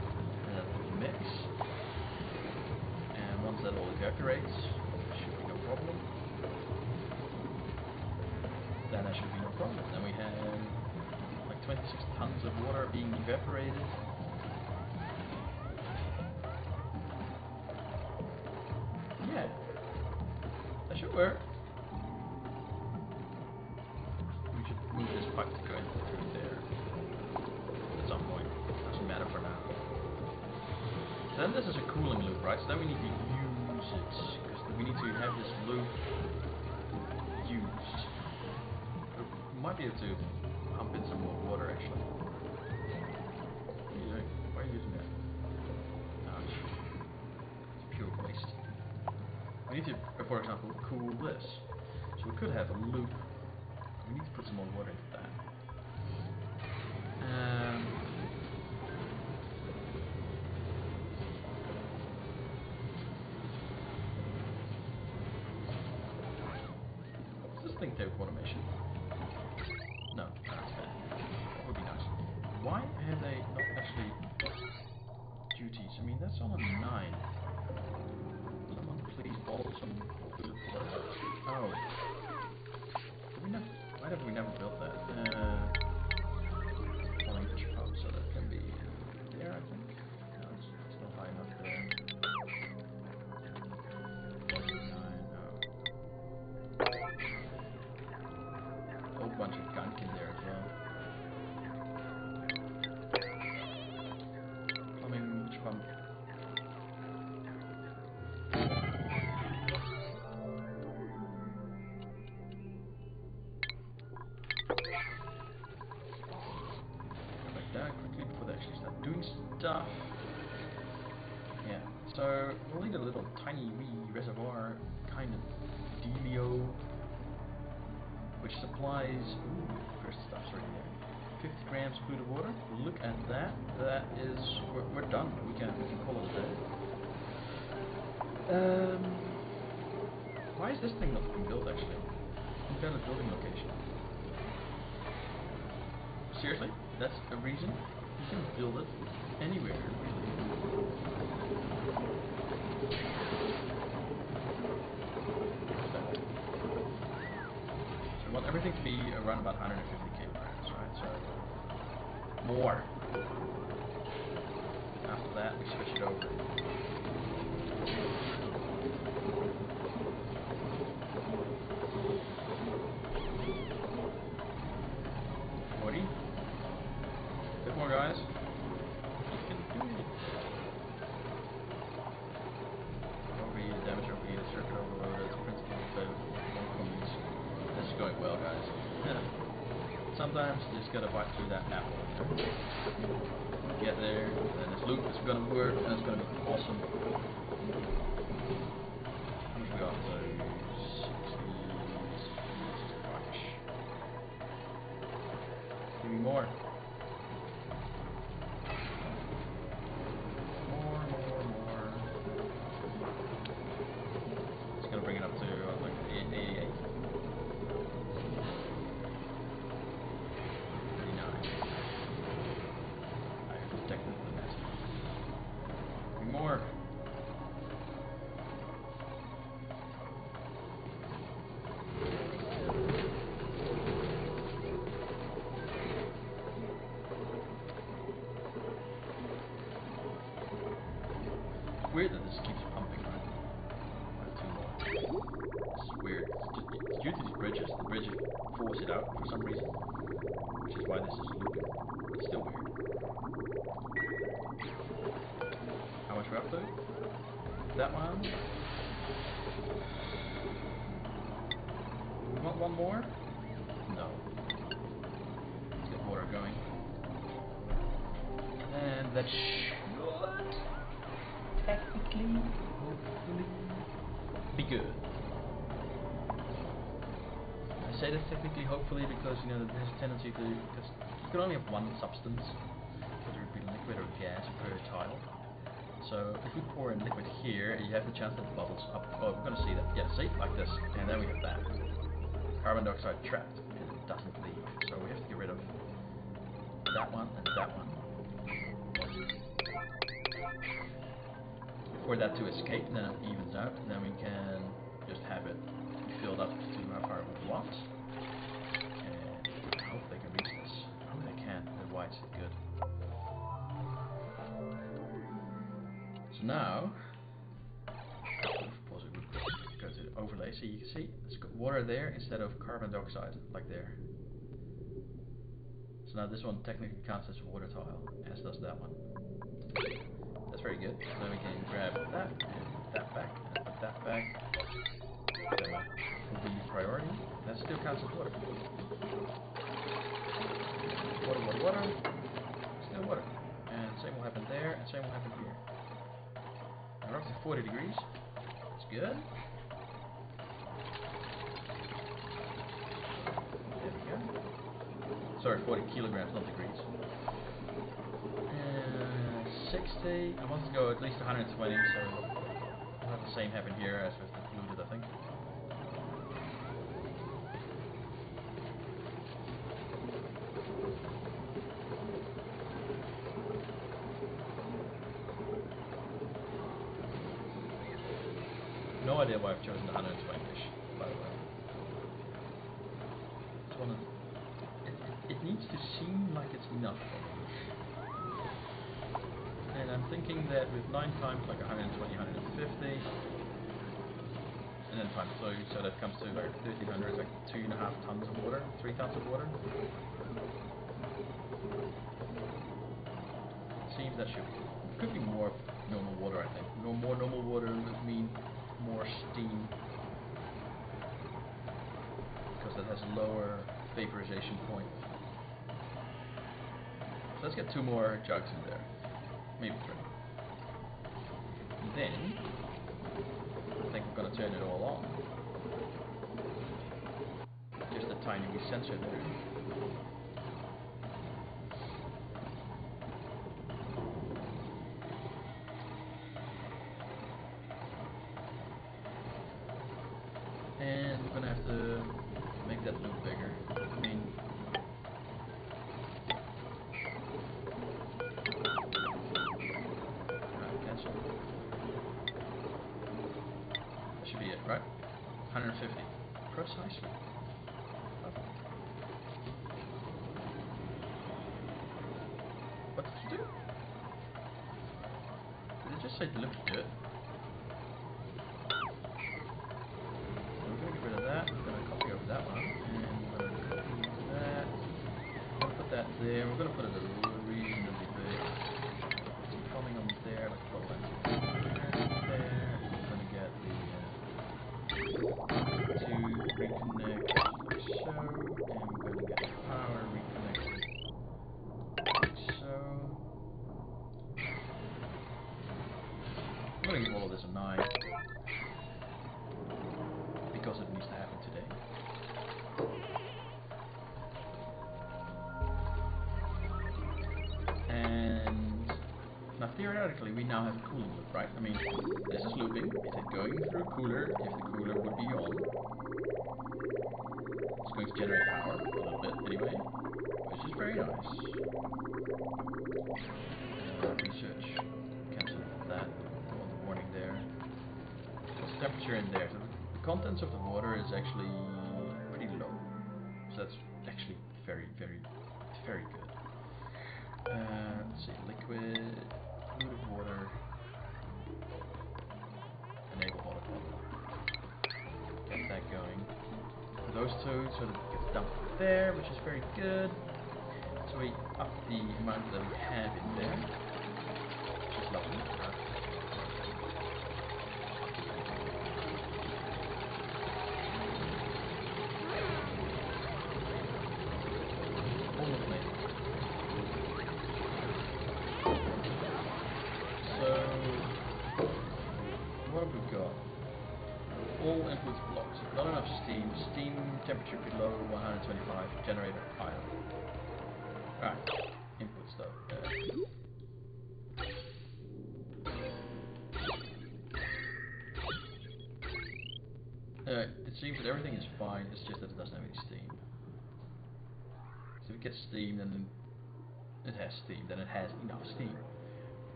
and that will mix. And once that all evaporates, should be no problem. Then there should be no problem. Then we have like 26 tons of water being evaporated. Yeah, that should work. We should move this pipe to go through there at some point. Doesn't matter for now. So then this is a cooling loop, right? So then we need to use it, because we need to have this loop used. We might be able to pump in some more water actually. What are you doing? Why are you using that? Ouch. It's pure waste. We need to, for example, cool this. So we could have a loop. We need to put some more water into that. Does this thing take automation? No, that's bad. That would be nice. Why have they not actually duties? I mean, that's on a 9. Someone please bottle some food. Oh. Why have we never built that? Plumbing fish pump, so that can be there, I think. No, it's not high enough there. 9, no. A whole bunch of gunk in there as well. Plumbing fish pump. Quickly before they actually start doing stuff. Yeah, so we'll need a little tiny wee reservoir kind of dealio, which supplies, ooh, first stuff's right there, 50 grams of fluid water. Look at that. That is, we're done. We can call it a day. Why is this thing not being built actually? Invalid building location. Seriously? That's a reason? You can build it anywhere, really. So we want everything to be around about 150 kilograms, right? So, more. After that, we switch it over. Bit more, guys. You can do it. Overheated, damage overheated, circuit overloaded, principal failure, more comes. This is going well, guys. Sometimes you just gotta bite through that apple. Get there, and then this loop is gonna work, and it's gonna be awesome. How much we got? 65-ish. Give me more. Bring it up to like 88, 39. I have detected the mess. Be more. Weird that this keeps pumping, right? It's weird. It's due to these bridges. The bridges force it out for some reason, which is why this is looping. It's still weird. How much we're up to? That one. We want one more? No. Let's get water going. And that should technically, hopefully, be good. I say that technically, hopefully, because you know that there's a tendency to, because you can only have one substance, whether it be liquid or gas per tile. So if we pour in liquid here, you have the chance that it bubbles up. Oh, we're gonna see that. Yeah, see, like this, and then we have that carbon dioxide trapped in doesn't leave. So we have to get rid of that one and that one for that to escape, and then it evens out, and then we can just have it filled up to how far we want. And I hope they can reach this. Oh, they can. The whites is good. So now, pause it real quick. Go to the overlay, so you can see it's got water there instead of carbon dioxide, like there. So now this one technically counts as water tile, as does that one. That's very good. So then we can grab that and put that back, and put that back. Then we'll be priority. That still counts as water. Water, water, water. Still water. And same will happen there, and same will happen here. And we're up to 40 degrees. That's good. There we go. Sorry, 40 kilograms, not degrees. 60. I want to go at least 120, so we'll have the same happen here as with the polluted, I think. No idea why I've chosen the 120-ish, by the way. Just wanna, it needs to seem like it's enough for me. And I'm thinking that with 9 times like 120, 150, and then times 2, so that comes to like 1300, like 2.5 tons of water, 3 tons of water. It seems that should be. It could be more normal water, I think. No more normal water would mean more steam, because that has a lower vaporization point. So let's get 2 more jugs in there. Maybe 3. And then, I think we're going to turn it all on. Just a tiny wee sensor there. And we're going to have to make that loop bigger. I mean, that should be it, right? 150. Precisely. Lovely. What did you do? Did it just say the look good? We're going to get rid of that. We're going to copy over that one. And we're going to copy that. We're going to put that there. We're going to put it a reasonably big. Coming on there, like a bottle there. We're going to get the to reconnect like so, and we're going to get the power reconnected like so. I'm going to give all of this a 9 because it needs to happen today. And now theoretically we now have a cooling loop, right? I mean, this is looping. Is it going through a cooler? If the cooler would be on, it's going to generate power a little bit anyway, which is very nice. Research, cancel that. Don't want the warning there. What's the temperature in there? So the contents of the water is actually pretty low. So that's actually very, very, very good. Let's see, liquid, polluted water, enable autocomp. Get that going. For those 2, so that it gets dumped there, which is very good. So we up the amount that we have in there, which is lovely. Almost amazing. So, what have we got? All inputs blocked. Not enough steam. Steam temperature below 125. Generator idle. Alright. Inputs though. It seems that everything is fine. It's just that it doesn't have any steam. So if it gets steam, then it has steam. Then it has enough steam.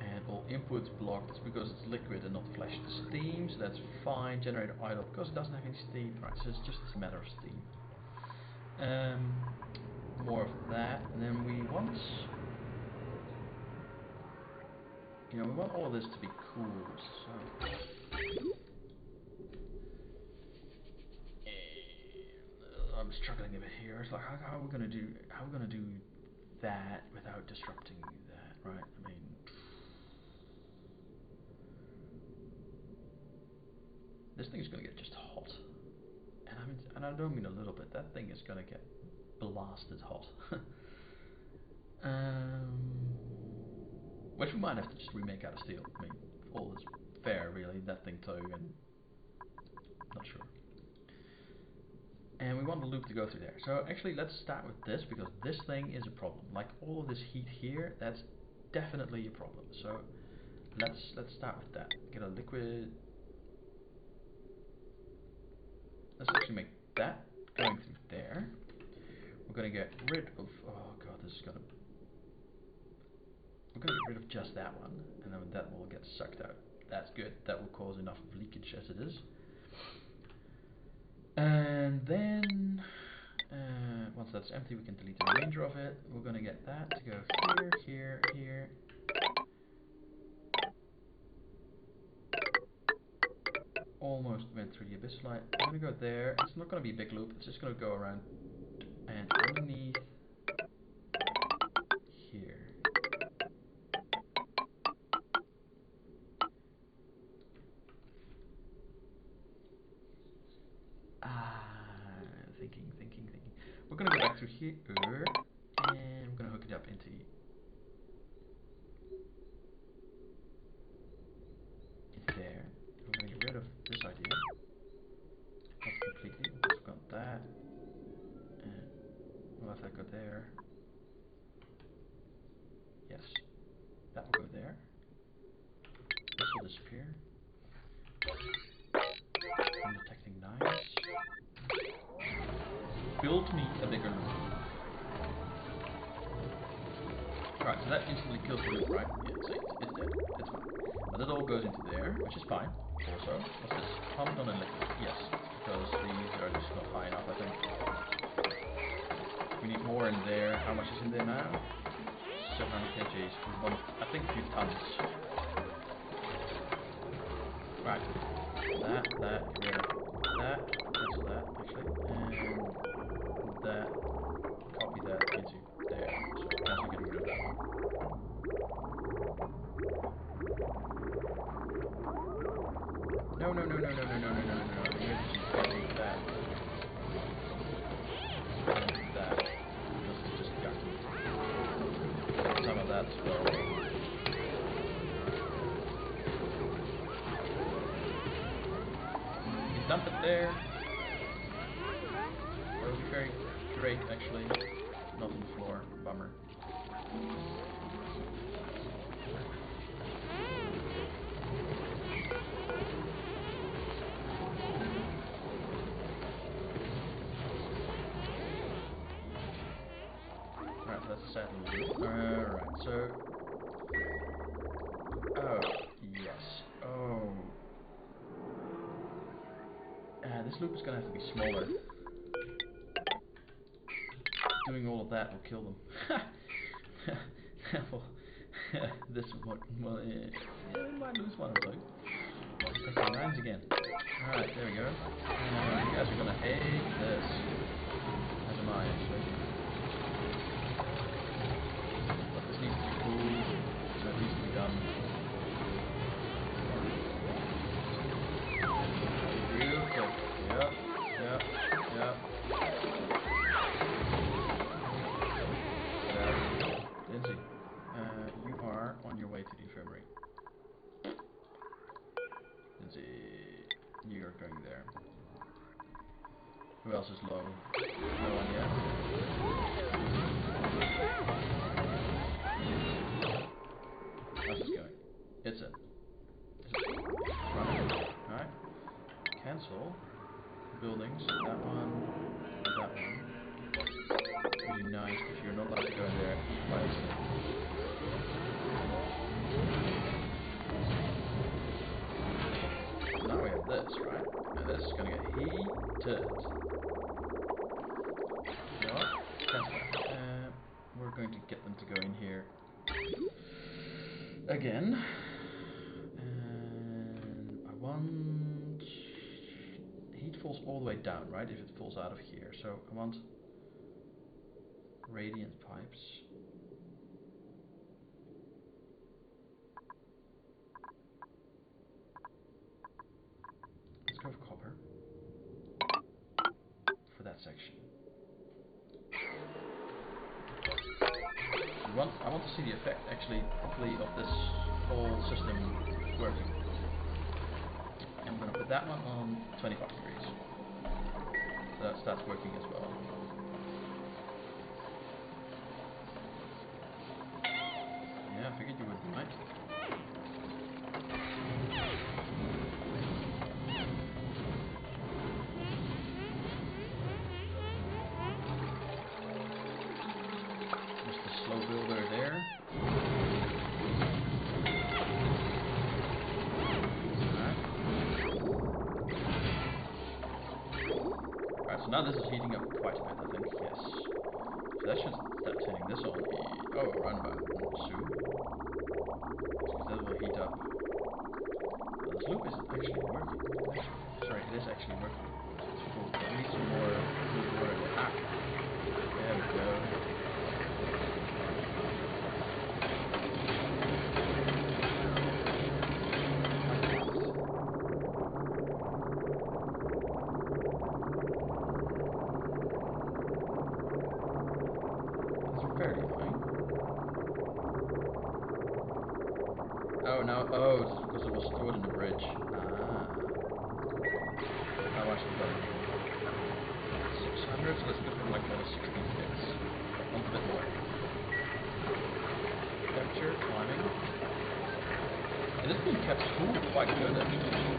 And all inputs blocked. It's because it's liquid and not flash steam. So that's fine. Generator idle because it doesn't have any steam. Right. So it's just a matter of steam. More of that, and then we want. We want all of this to be cool, so I'm struggling a bit here. It's like how are we gonna do that without disrupting that, right? I mean, this thing is gonna get just hot, and I don't mean a little bit. That thing is gonna get blasted hot. Which we might have to just remake out of steel. I mean, all is fair, really. That thing too, and not sure. And we want the loop to go through there. So actually, let's start with this because this thing is a problem. Like all of this heat here, that's definitely a problem. So let's start with that. Get a liquid. Let's actually make that going through there. We're gonna get rid of. Oh god, this is gonna. We're going to get rid of just that one, and then that will get sucked out. That's good. That will cause enough leakage as it is. And then, once that's empty, we can delete the remainder of it. We're going to get that to go here, here, here. Almost went through the abyss light. I'm going to go there. It's not going to be a big loop. It's just going to go around and underneath here. Thinking. We're going to go back through here, and we're going to hook it up into there. We're going to get rid of this idea. Not completely. We've got that. And we'll have that go there. Yes. That will go there. This will disappear. I'm detecting knives. Build me a bigger loop. Alright, so that instantly kills the loop, right? Yeah, it's dead. It's fine. But it all goes into there, which is fine. Also, what's this? Pumped on a liquid. Yes, because these are just not high enough, I think. We need more in there. How much is in there now? 700 kgs. We want, I think, 2 tons. Right. That, get rid of that. Cancel that, actually. And that. Copy that into there. So cancel getting rid of that one. No. Emergency getting that. And that. Because it's just yucky. Some of that as well. Dump it there. That would be very great, actually. Not on the floor. Bummer. Alright, so that's sad. Alright, so. Oh, yes. Oh. This loop is going to have to be smaller. Doing all of that will kill them. Well, this one, well, we might lose one or two. Taking 9s again. Alright, there we go. You guys are going to hate this. As am I, actually. But this needs to be cool, so it needs to be done. Real quick. Yep. Lindsay, you are on your way to the infirmary. Lindsay, you're going there. Who else is low? No one yet. How's this going? It's in. Running. Alright. Cancel. Buildings. That one. That one. Really nice if you turd. You know what? We're going to get them to go in here again. And I want... heat falls all the way down, right? If it falls out of here. So I want radiant pipes. Let's go with copper for that section. I want to see the effect actually properly of this whole system working. And I'm going to put that one on 25 degrees. So that starts working as well. Yeah, I figured you would be right. Slow builder there. Alright, so now this is heating up quite a bit, I think, yes. So that should start turning this on. Oh, around about soon. Because that will heat up. Well, this loop isn't actually working. Sorry, it is actually working. It's full. I need some more cool water. Ah! There we go. Oh no, oh, it's because it was stored in the bridge. Ah. How much is that? 600, so let's go for like another 16 bits. Want a bit more. Temperature climbing. It is being kept cool quite good actually.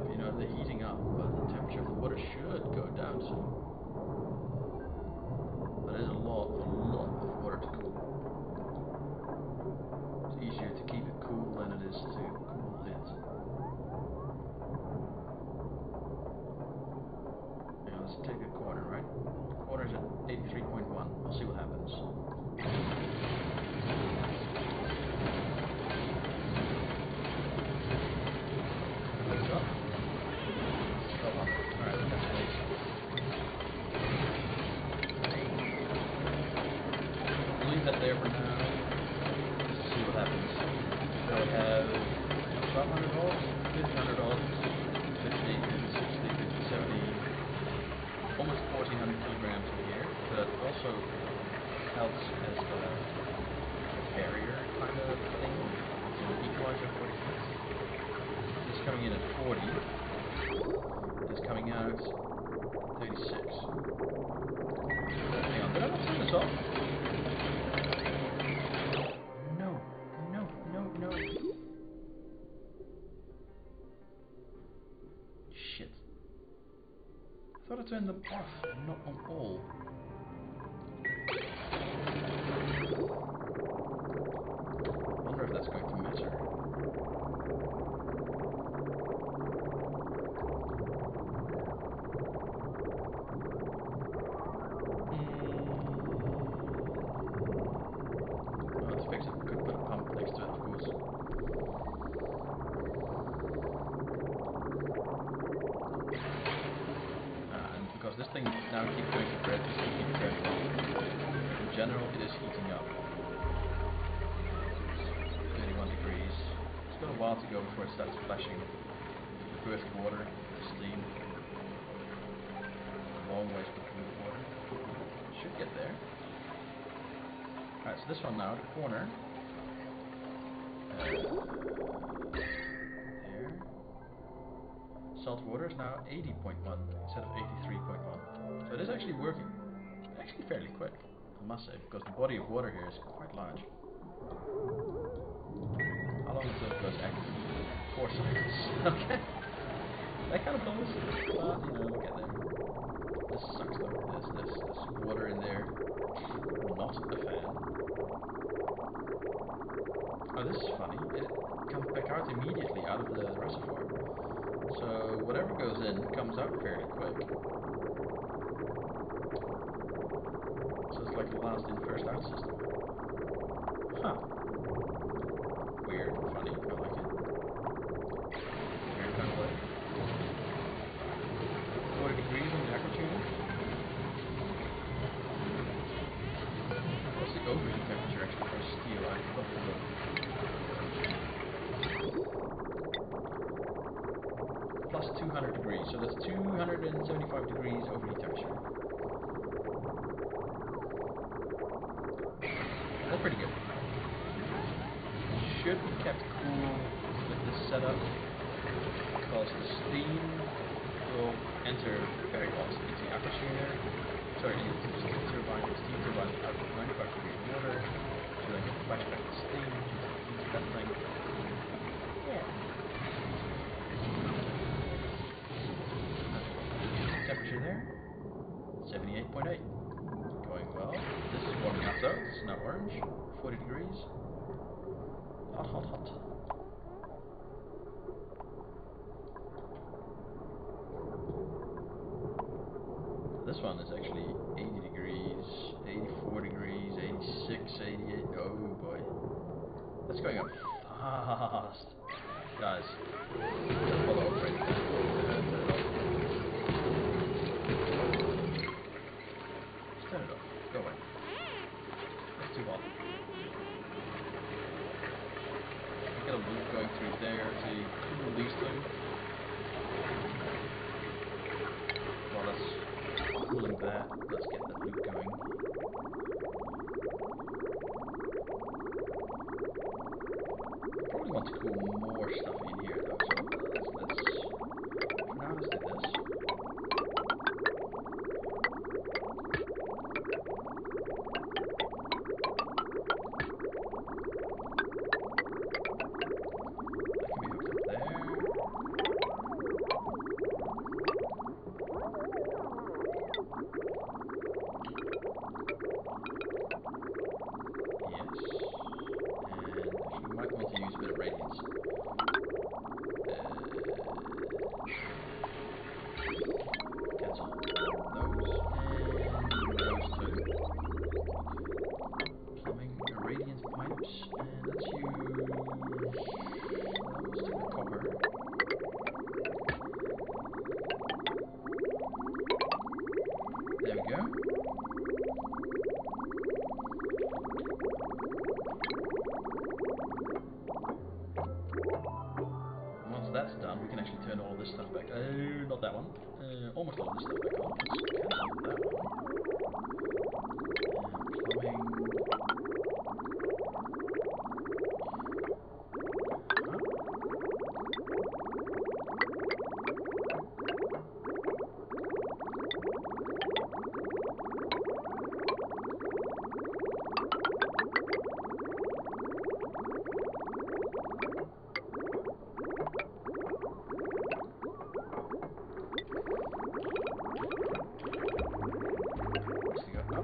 You know, they're heating up, but the temperature of the water should go down soon. But it is a lot of water to cool. It's easier to keep it cool than it is to cool it. Now let's take a corner, right? The corner's at 83.1. We'll see what happens. There for now. Let's see what happens. So we have 1200 volts, 1500 volts, 50, 60, 50, 70, almost 1400 kilograms in here. So that also helps as a barrier kind of thing. It's an equalizer 46. This is coming in at 40. This coming out 36. Hang on, did I not turn this off? Shit. I thought I turned them off and not on all. I wonder if that's going to matter. Well, to fix it, we could put a pump next to it, of course. Because this thing now keeps going to red, this thing keeps turning on. In general, it is heating up. 31 degrees. It's got a while to go before it starts flashing the first water, steam. A long ways between the water. Should get there. Alright, so this one now, the corner. Salt water is now 80.1 instead of 83.1. So it is actually working. Actually fairly quick, I must say, because the body of water here is quite large. How long until it goes active? 4 seconds. Okay. That kind of close, but you know, we'll get there. This sucks though. There's water in there. Not a fan. Oh, this is funny. It comes back out immediately out of the reservoir. So whatever goes in comes out fairly quick. So it's like a last in, first out system. Huh. Weird, funny, I like it. Weird kind of way. 40 degrees on the aqua tuner. What's the overheat temperature actually for steel? I forgot to look. Plus 200 degrees, so that's 275 degrees overheat temperature. That's pretty good. Should be kept cool with this setup because the steam will enter very hot into the aqua tuner. Sorry, into the steam turbine. The steam turbine out of 95 degrees water. So then get the flashback to steam, into that thing. Yeah. Temperature there, 78.8. Going well. This is warming up though. This is now orange. 40 degrees. Hot, hot, hot. This one is actually 80 degrees, 84 degrees, 86, 88. Oh boy. That's going up fast. Guys, just follow operating. Turn it off. Go away. That's too hot. I've got a loop going through there to cool these things. Well, that's cooling that. Let's get that loop going. Probably want to cool more stuff in here though, so let's for now let's do this. That's done, we can actually turn all of this stuff back. Not that one. Almost all of this stuff back on. Let's cancel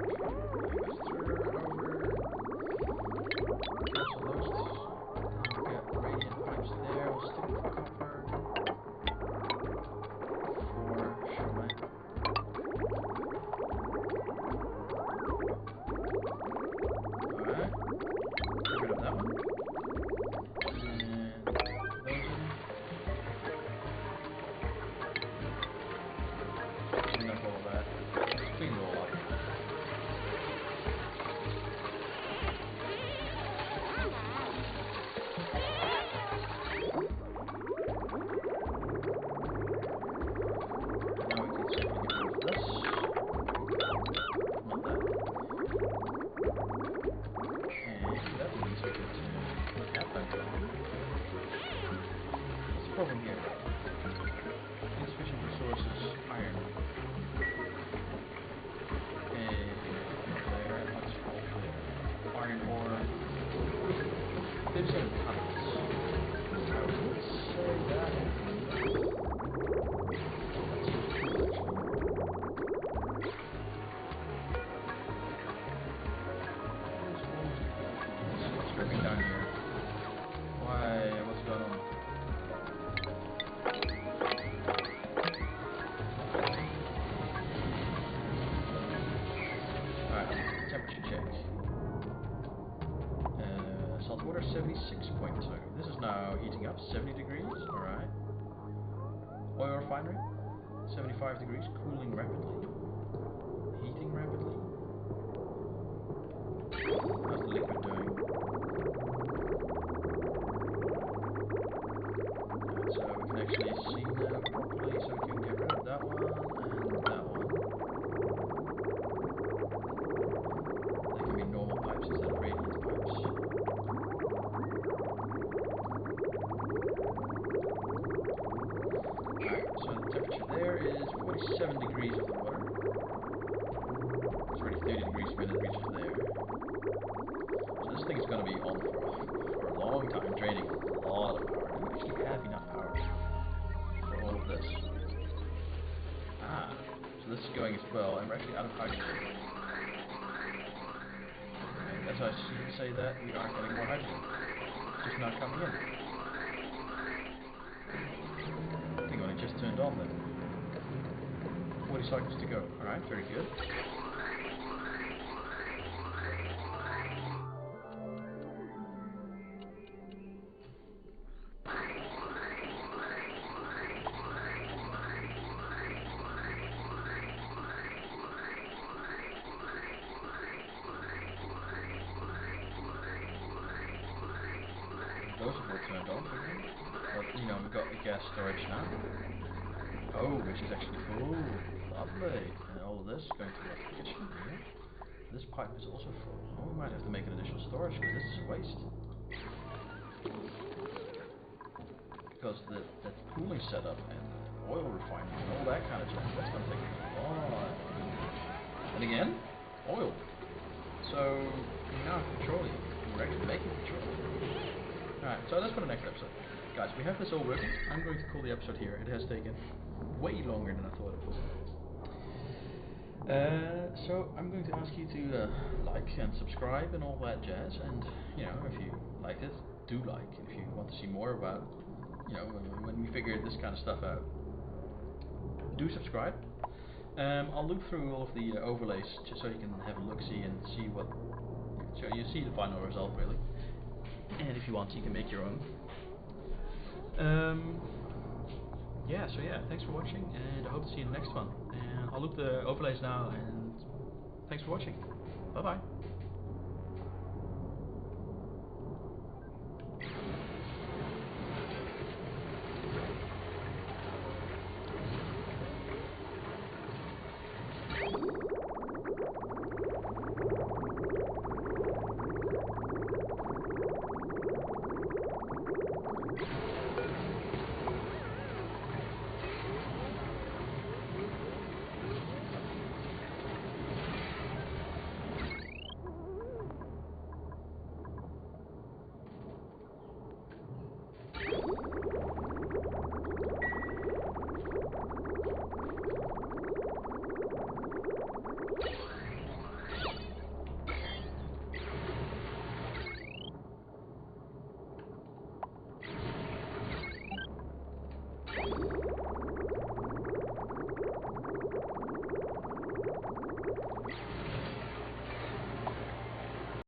that one. Plumbing. Problem here. Insufficient resources, iron. Not there, that's all there. Iron ore. 37 tons. I would say that. That seems cool actually. happening down here? Why? What's going on? Alright, temperature check. Salt water 76.2. This is now heating up, 70 degrees. Alright. Oil refinery, 75 degrees, cooling rapidly. Heating rapidly. How's the liquid doing? Alright, so we can actually see now properly, so we can get rid of that one and that one. They can be normal pipes instead of radiant pipes. Alright, so the temperature there is 47 degrees of the water. It's already 30 degrees when it reaches there. So this thing is going to be on for a long time, draining a lot of power. Do we actually have enough power for all of this? Ah, so this is going as well, and we're actually out of hydrogen. And as I say that, we are getting more hydrogen. Just not coming in. I think only just turned on then. 40 cycles to go. Alright, very good. Those have all turned off again. But, you know, we've got the gas storage now. Oh, which is actually full. Lovely. And all of this is going towards the kitchen here. This pipe is also full. Oh, we might have to make an additional storage because this is a waste. Because the cooling setup and the oil refining and all that kind of jazz, that's going to take a lot. And again, oil. So we now have petroleum. We're actually making petroleum. Alright, so that's for the next episode. Guys, we have this all working. I'm going to call the episode here. It has taken way longer than I thought it was. So I'm going to ask you to like and subscribe and all that jazz. And, you know, if you liked it, do like. And if you want to see more about, you know, when we figure this kind of stuff out, do subscribe. I'll look through all of the overlays just so you can have a look-see and see what, so you see the final result really. And if you want, you can make your own. Yeah, so yeah, thanks for watching, and I hope to see you in the next one. And I'll look the overlays now, and thanks for watching. Bye bye.